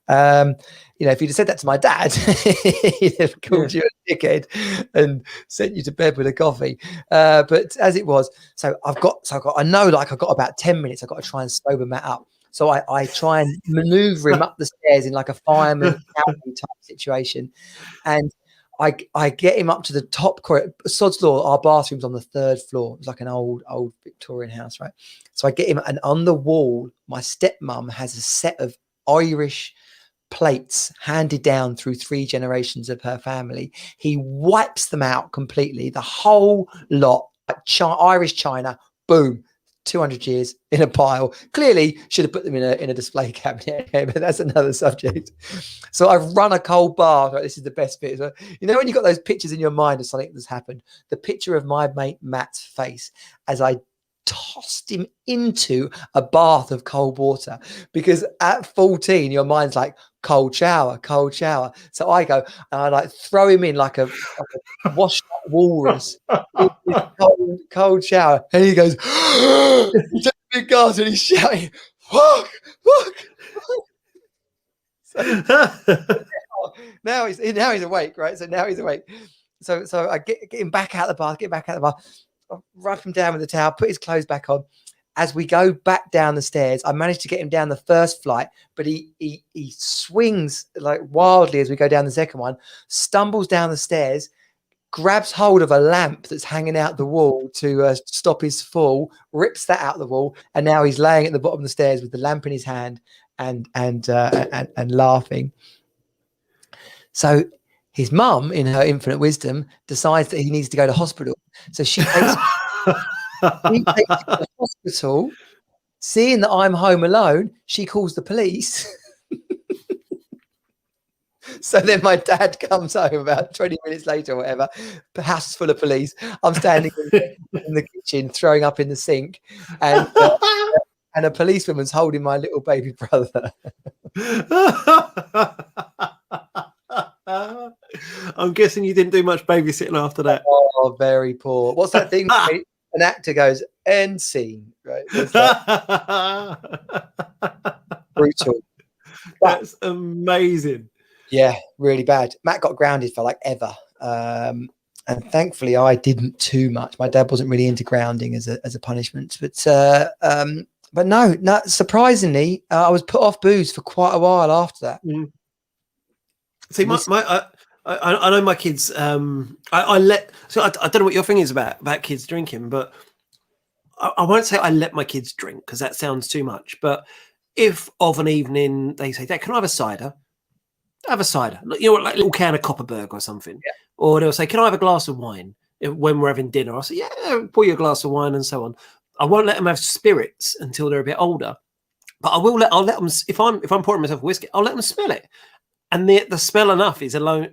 If you'd have said that to my dad, he'd have called you a dickhead and sent you to bed with a coffee. But as it was, I've got about 10 minutes. I've got to try and sober Matt up. So I try and maneuver him up the stairs in like a fireman type situation, and I get him up to the top corridor. Sod's Law, our bathroom's on the 3rd floor. It's like an old Victorian house, right? So I get him, and on the wall, my stepmom has a set of Irish plates handed down through 3 generations of her family. He wipes them out completely, the whole lot, like Irish china, boom, 200 years in a pile. Clearly should have put them in a display cabinet, but that's another subject. So I've run a cold bath. Right, this is the best bit. So, when you've got those pictures in your mind of something that's happened, the picture of my mate Matt's face as I tossed him into a bath of cold water, because at 14 your mind's like cold shower. So I go and I like throw him in like a washed up walrus in this cold shower, and he goes he takes a big gasp and he's shouting fuck. So now he's awake, right? So now he's awake. So I get him back out of the bath, rub him down with the towel, put his clothes back on. As we go back down the stairs, I managed to get him down the first flight, but he swings like wildly as we go down the second one, stumbles down the stairs, grabs hold of a lamp that's hanging out the wall to stop his fall, rips that out the wall, and now he's laying at the bottom of the stairs with the lamp in his hand and laughing. So his mum, in her infinite wisdom, decides that he needs to go to hospital. So she takes him to the hospital. Seeing that I'm home alone, she calls the police. So then my dad comes home about 20 minutes later or whatever, the house is full of police. I'm standing in the kitchen throwing up in the sink, and a policewoman's holding my little baby brother. I'm guessing you didn't do much babysitting after that. Oh, very poor. What's that thing? An actor goes, end scene, right? Brutal. That's amazing. Yeah, really bad. Matt got grounded for like ever. And thankfully I didn't too much. My dad wasn't really into grounding as a punishment. But no, surprisingly, I was put off booze for quite a while after that. Mm. See, I know my kids. I don't know what your thing is about kids drinking, but I won't say I let my kids drink because that sounds too much. But if of an evening they say, "Dad, can I have a cider?" Have a cider, like a little can of Copperberg or something. Yeah. Or they'll say, "Can I have a glass of wine?" When we're having dinner, I'll say, "Yeah, pour you a glass of wine," and so on. I won't let them have spirits until they're a bit older, but I'll let them, if I'm pouring myself whiskey, I'll let them smell it. And the smell enough is alone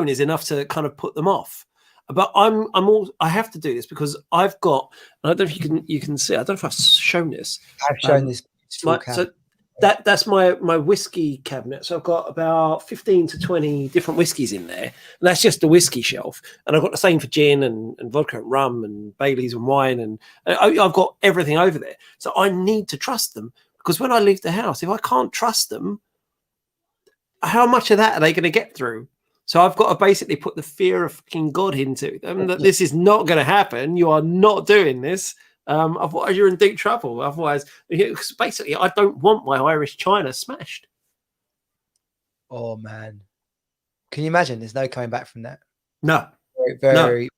is enough to kind of put them off. But I have to do this because I've got, I don't know if you can see, I don't know if I've shown this. I've shown this. So that's my whiskey cabinet. So I've got about 15 to 20 different whiskeys in there. And that's just the whiskey shelf. And I've got the same for gin and vodka and rum and Baileys and wine. And I've got everything over there. So I need to trust them, because when I leave the house, if I can't trust them, how much of that are they going to get through? So I've got to basically put the fear of fucking God into them, that this is not going to happen. You are not doing this. Otherwise you're in deep trouble. Otherwise, basically, I don't want my Irish china smashed. Oh man, can you imagine? There's no coming back from that. No, very.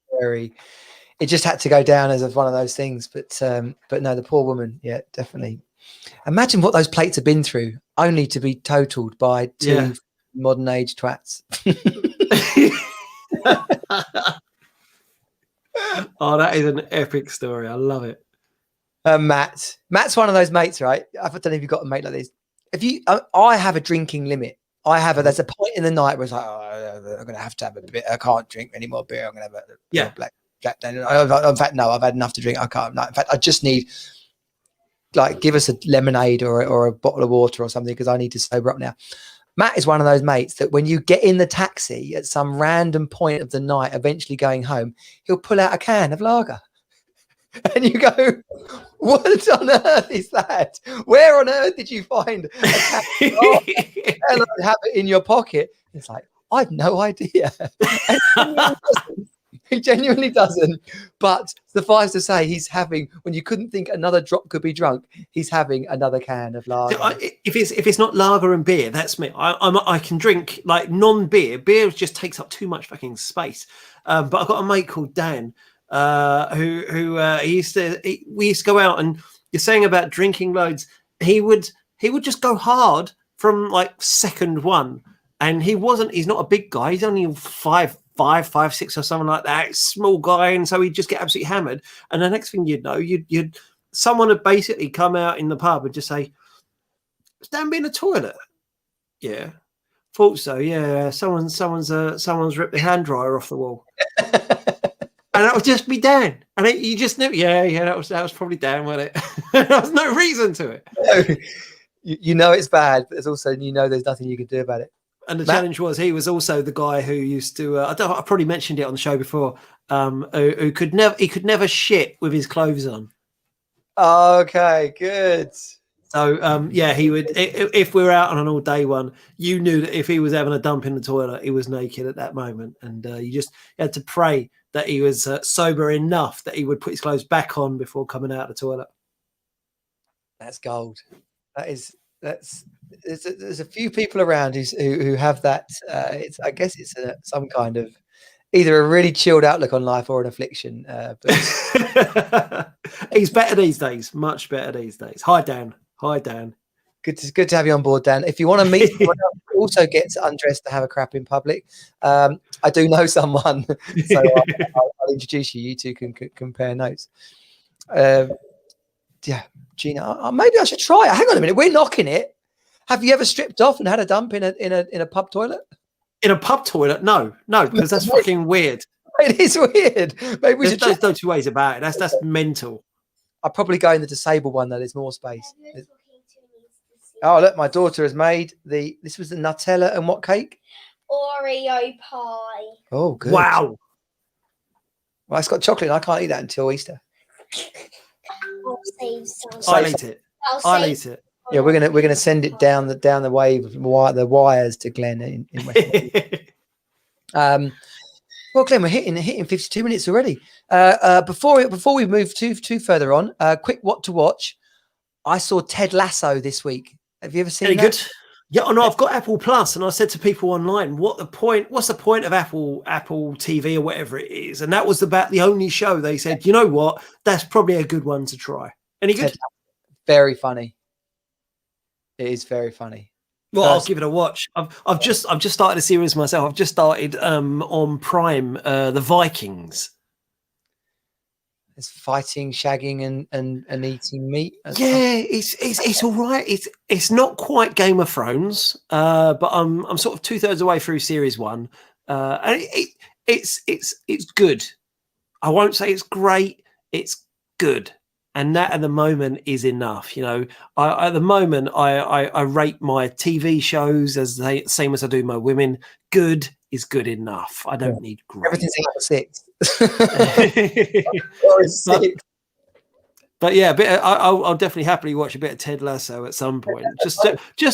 It just had to go down as one of those things. But no, the poor woman. Yeah, definitely. Imagine what those plates have been through, only to be totaled by two modern age twats. Oh, that is an epic story. I love it. Matt's one of those mates, right? I don't know if you've got a mate like this. I have a drinking limit. There's a point in the night where it's like, oh, I'm gonna have to have a bit. I can't drink any more beer. I'm gonna have a black Jack Daniel. In fact, no, I've had enough to drink. I can't. No, in fact, I just need, like, give us a lemonade or a bottle of water or something, because I need to sober up now. Matt is one of those mates that when you get in the taxi at some random point of the night, eventually going home, he'll pull out a can of lager. And you go, what on earth is that? Where on earth did you find a can of lager and have it in your pocket? It's like, I've no idea. He genuinely doesn't. But suffice to say, he's having, when you couldn't think another drop could be drunk, he's having another can of lager. If it's not lager and beer, that's me. I can drink like non-beer. Beer just takes up too much fucking space. But I've got a mate called Dan who we used to go out, and you're saying about drinking loads. He would just go hard from like second one, and he's not a big guy. He's only 5'6" or something like that, small guy, and so he'd just get absolutely hammered. And the next thing you'd know, someone would basically come out in the pub and just say, "Is Dan in the toilet?" Yeah, thought so. Yeah, someone's ripped the hand dryer off the wall, and that would just be Dan. And you just knew, yeah, that was probably Dan, wasn't it? There was no reason to it. No, you know it's bad, but there's also there's nothing you can do about it. And the challenge was, he was also the guy who used to. I probably mentioned it on the show before. Who could never shit with his clothes on. Okay, good. So he would. If we were out on an all-day one, you knew that if he was having a dump in the toilet, he was naked at that moment, and you just had to pray that he was sober enough that he would put his clothes back on before coming out of the toilet. That's gold. There's a few people around who have that. I guess it's some kind of either a really chilled outlook on life or an affliction. But he's better these days, much better these days. Hi Dan. Good to have you on board, Dan. If you want to meet someone else who also gets undressed to have a crap in public, I do know someone, so I'll introduce you. You two can compare notes. Yeah, Gina, maybe I should try it. Hang on a minute, we're knocking it. Have you ever stripped off and had a dump in a pub toilet? In a pub toilet? No, because that's fucking weird. It is weird. Maybe we should. There's no two ways about it. That's mental. I'll probably go in the disabled one though. There's more space. Oh, look, my daughter has made this was the Nutella and what cake? Oreo pie. Oh, good. Wow. Well, it's got chocolate. I can't eat that until Easter. I'll save some. I'll eat it. Yeah, we're gonna send it down the wave, the wires to Glenn in West. Well, Glenn, we're hitting 52 minutes already. Before we move too further on, quick what to watch. I saw Ted Lasso this week. Have you ever seen that? Good? Yeah, no, I've got Apple Plus, and I said to people online, what's the point of Apple TV or whatever it is? And that was about the only show. They said, you know what, that's probably a good one to try. Any good? Very funny. It is very funny. Well, I'll give it a watch. I've just started a series myself. I've just started on Prime, The Vikings. It's fighting, shagging, and eating meat. Yeah, it's all right. It's not quite Game of Thrones, but I'm sort of 2/3 away through series 1, and it's good. I won't say it's great. It's good. And that at the moment is enough. You know, at the moment, I rate my TV shows as the same as I do my women. Good is good enough. I don't need great. Everything's out of 6. But yeah, I'll definitely happily watch a bit of Ted Lasso at some point, just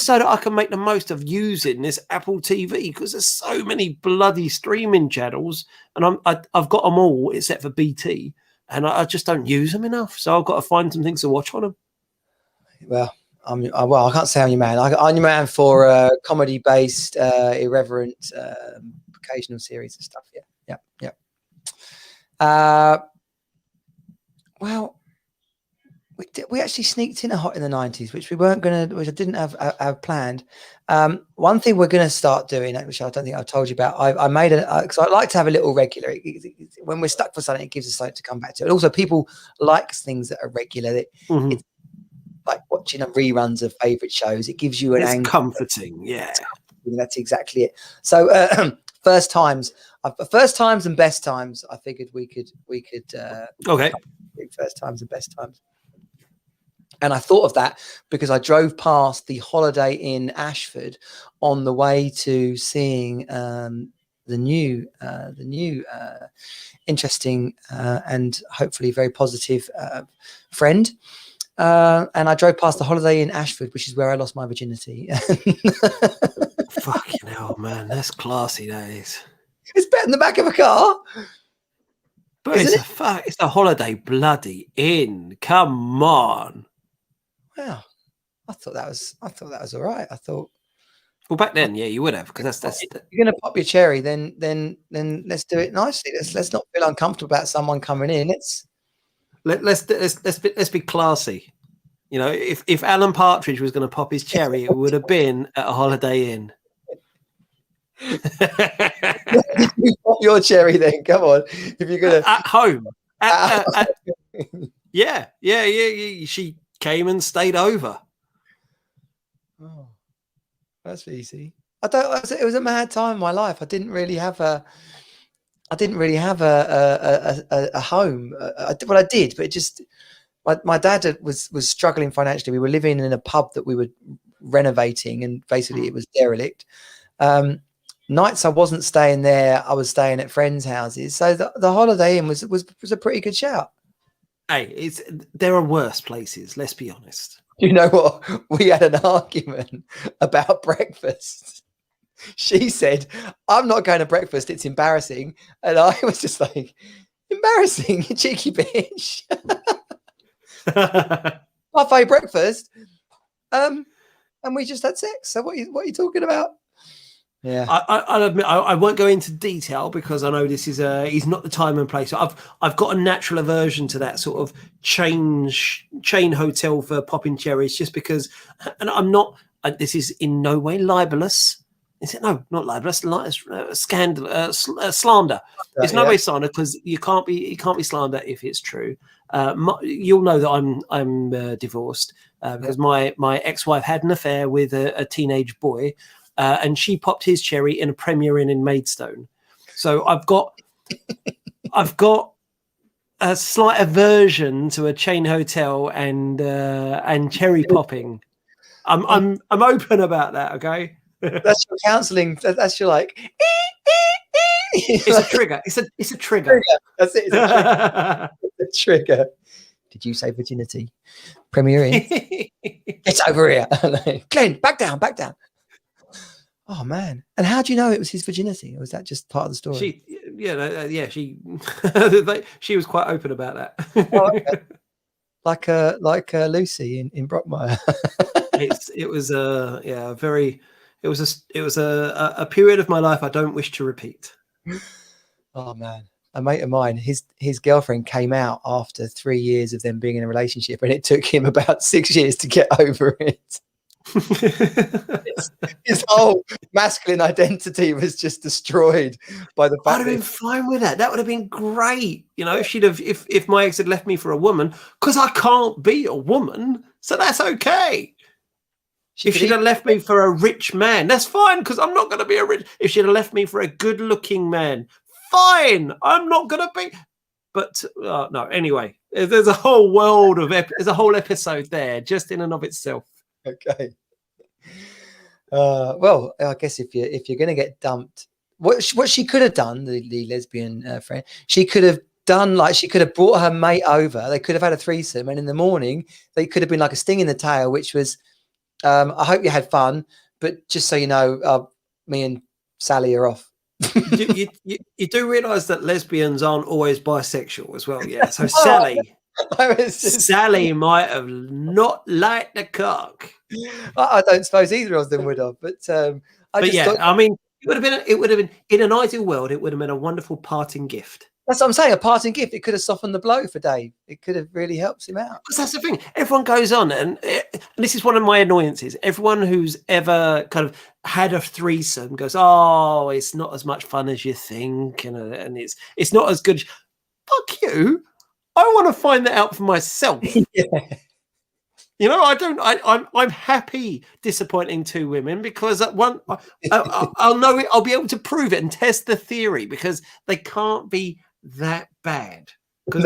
so that I can make the most of using this Apple TV, because there's so many bloody streaming channels, and I've got them all except for BT. And I just don't use them enough, so I've got to find some things to watch on them. Well, I can't say I'm your man. I'm your man for comedy-based, irreverent, occasional series of stuff. Yeah. Well, we actually sneaked in a hot in the 90s, which I didn't have planned. One thing we're gonna start doing, which I don't think I've told you about, I made because I like to have a little regular. When we're stuck for something, it gives us something to come back to. And also, people like things that are regular. like watching reruns of favorite shows. It gives you an It's angle. comforting. Yeah. That's exactly it. So first times and best times. I figured we could Okay. first times and best times. And I thought of that because I drove past the Holiday Inn Ashford on the way to seeing the new interesting and hopefully very positive friend. And I drove past the Holiday Inn Ashford, which is where I lost my virginity. Fucking hell, man. That's classy, that is. It's better than the back of a car. But it's a Holiday bloody Inn. Come on. Wow. I thought that was all right. I thought, well, back then, yeah, you would have, because that's you're gonna pop your cherry, then let's do it nicely. Let's not feel uncomfortable about someone coming in. Let's be classy. You know, if Alan Partridge was going to pop his cherry, it would have been at a Holiday Inn. You pop your cherry then. Come on. If you're gonna at home. Yeah. She came and stayed over. Oh, that's easy. It was a mad time in my life. I didn't really have a home. I did, but it just my dad was struggling financially. We were living in a pub that we were renovating, and basically it was derelict. Nights I wasn't staying there. I was staying at friends' houses. So the Holiday Inn was a pretty good shout. Hey, there are worse places. Let's be honest. You know what? We had an argument about breakfast. She said, "I'm not going to breakfast. It's embarrassing." And I was just like, "Embarrassing, you cheeky bitch." Buffet breakfast. And we just had sex. So what are you talking about? Yeah, I'll admit I won't go into detail because I know this is not the time and place. I've got a natural aversion to that sort of chain hotel for popping cherries, just because. And I'm not. This is in no way libelous. Is it? No, not libelous. Scandal, slander. It's no way slander, because you can't be slander if it's true. You'll know that I'm divorced because my ex-wife had an affair with a teenage boy. And she popped his cherry in a Premier Inn in Maidstone. So I've got a slight aversion to a chain hotel and cherry popping. I'm open about that. Okay, that's your counselling. That's your like. It's a trigger. It's a trigger. That's it. It's a trigger. It's a trigger. Did you say virginity? Premier Inn. It's over here. Glenn, back down. Oh man! And how do you know it was his virginity, or was that just part of the story? She was quite open about that. Oh, okay. Like Lucy in Brockmire. It was a period of my life I don't wish to repeat. Oh man! A mate of mine, his girlfriend came out after 3 years of them being in a relationship, and it took him about 6 years to get over it. His whole masculine identity was just destroyed by the fact. I'd have been fine with that. That would have been great, you know, if my ex had left me for a woman, because I can't be a woman, so that's okay. If she'd have left me for a rich man, that's fine, because I'm not going to be a rich. If she'd have left me for a good-looking man, fine, I'm not going to be. But no, anyway, there's a whole world of there's a whole episode there just in and of itself. Okay. Well, I guess if you're going to get dumped, what she could have done, the lesbian friend, she could have brought her mate over. They could have had a threesome, and in the morning they could have been like a sting in the tail, which was, I hope you had fun, but just so you know, me and Sally are off. you do realise that lesbians aren't always bisexual as well, yeah? So Sally might have not liked the cock. I don't suppose either of them would have, but I mean, it would have been in an ideal world, it would have been a wonderful parting gift. That's what I'm saying. A parting gift. It could have softened the blow for Dave. It could have really helped him out. Because that's the thing. Everyone goes on, and this is one of my annoyances. Everyone who's ever kind of had a threesome goes, "Oh, it's not as much fun as you think, and it's not as good." Fuck you. I want to find that out for myself. Yeah. You know, I'm happy disappointing two women because at one, I'll know it. I'll be able to prove it and test the theory because they can't be that bad. Because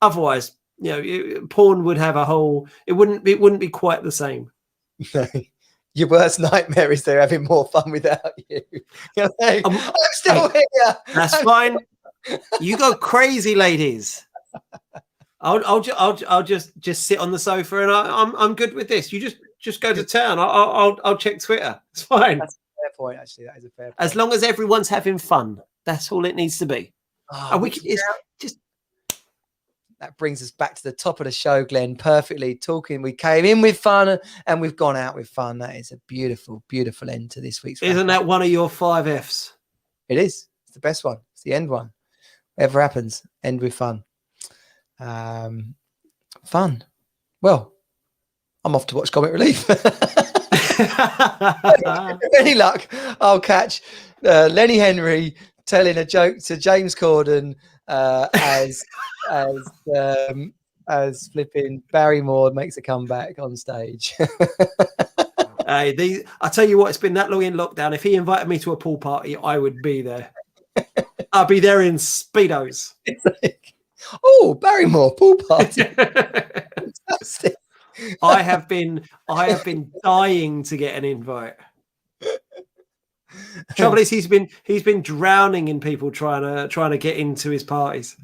otherwise, you know, porn would have a whole. It wouldn't be quite the same. No. Your worst nightmare is they're having more fun without you. You're like, I'm still here. That's fine. You go crazy, ladies. I'll just sit on the sofa and I'm good with this. You just go to town. I'll check Twitter. It's fine. That's a fair point. Actually, that is a fair point. As long as everyone's having fun, that's all it needs to be. Oh, that brings us back to the top of the show, Glenn. Perfectly talking. We came in with fun and we've gone out with fun. That is a beautiful, beautiful end to this week's. Isn't that one of your 5 Fs? It is. It's the best one. It's the end one. Whatever happens, end with fun. Fun. Well, I'm off to watch Comic Relief. With any luck, I'll catch Lenny Henry telling a joke to James Corden as flipping Barrymore makes a comeback on stage. Hey, I tell you what, it's been that long in lockdown. If he invited me to a pool party, I would be there. I'll be there in Speedos. It's like, oh, Barrymore pool party. Fantastic. I have been dying to get an invite. Trouble is, he's been drowning in people trying to get into his parties.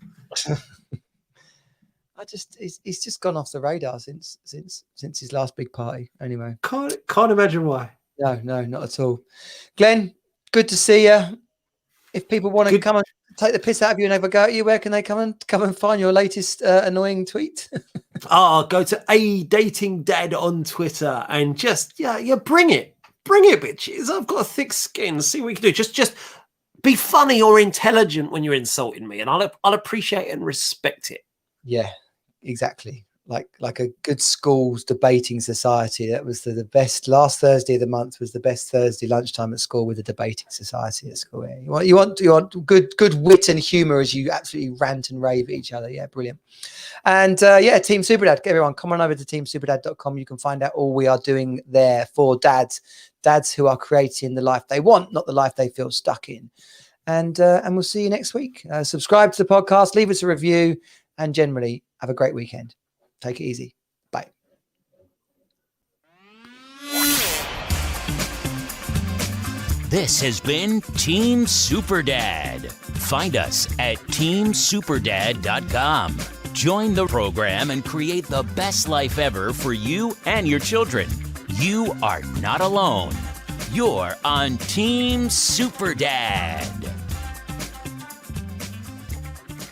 He's just gone off the radar since his last big party. Anyway, can't imagine why. No, not at all. Glenn, good to see you. If people want to come and take the piss out of you and have a go at you, where can they come and find your latest annoying tweet? Go to A Dating Dad on Twitter and just bring it, bitches. I've got a thick skin. See what we can do. Just be funny or intelligent when you're insulting me, and I'll appreciate and respect it. Yeah, exactly. Like a good school's debating society. That was the best. Last Thursday of the month was the best Thursday lunchtime at school with the debating society at school. Yeah. You want good wit and humour as you absolutely rant and rave at each other. Yeah, brilliant. And Team Superdad. Everyone, come on over to teamsuperdad.com. You can find out all we are doing there for dads who are creating the life they want, not the life they feel stuck in. And we'll see you next week. Subscribe to the podcast, leave us a review, and generally have a great weekend. Take it easy. Bye. This has been Team Superdad. Find us at teamsuperdad.com. Join the program and create the best life ever for you and your children. You are not alone. You're on Team Superdad.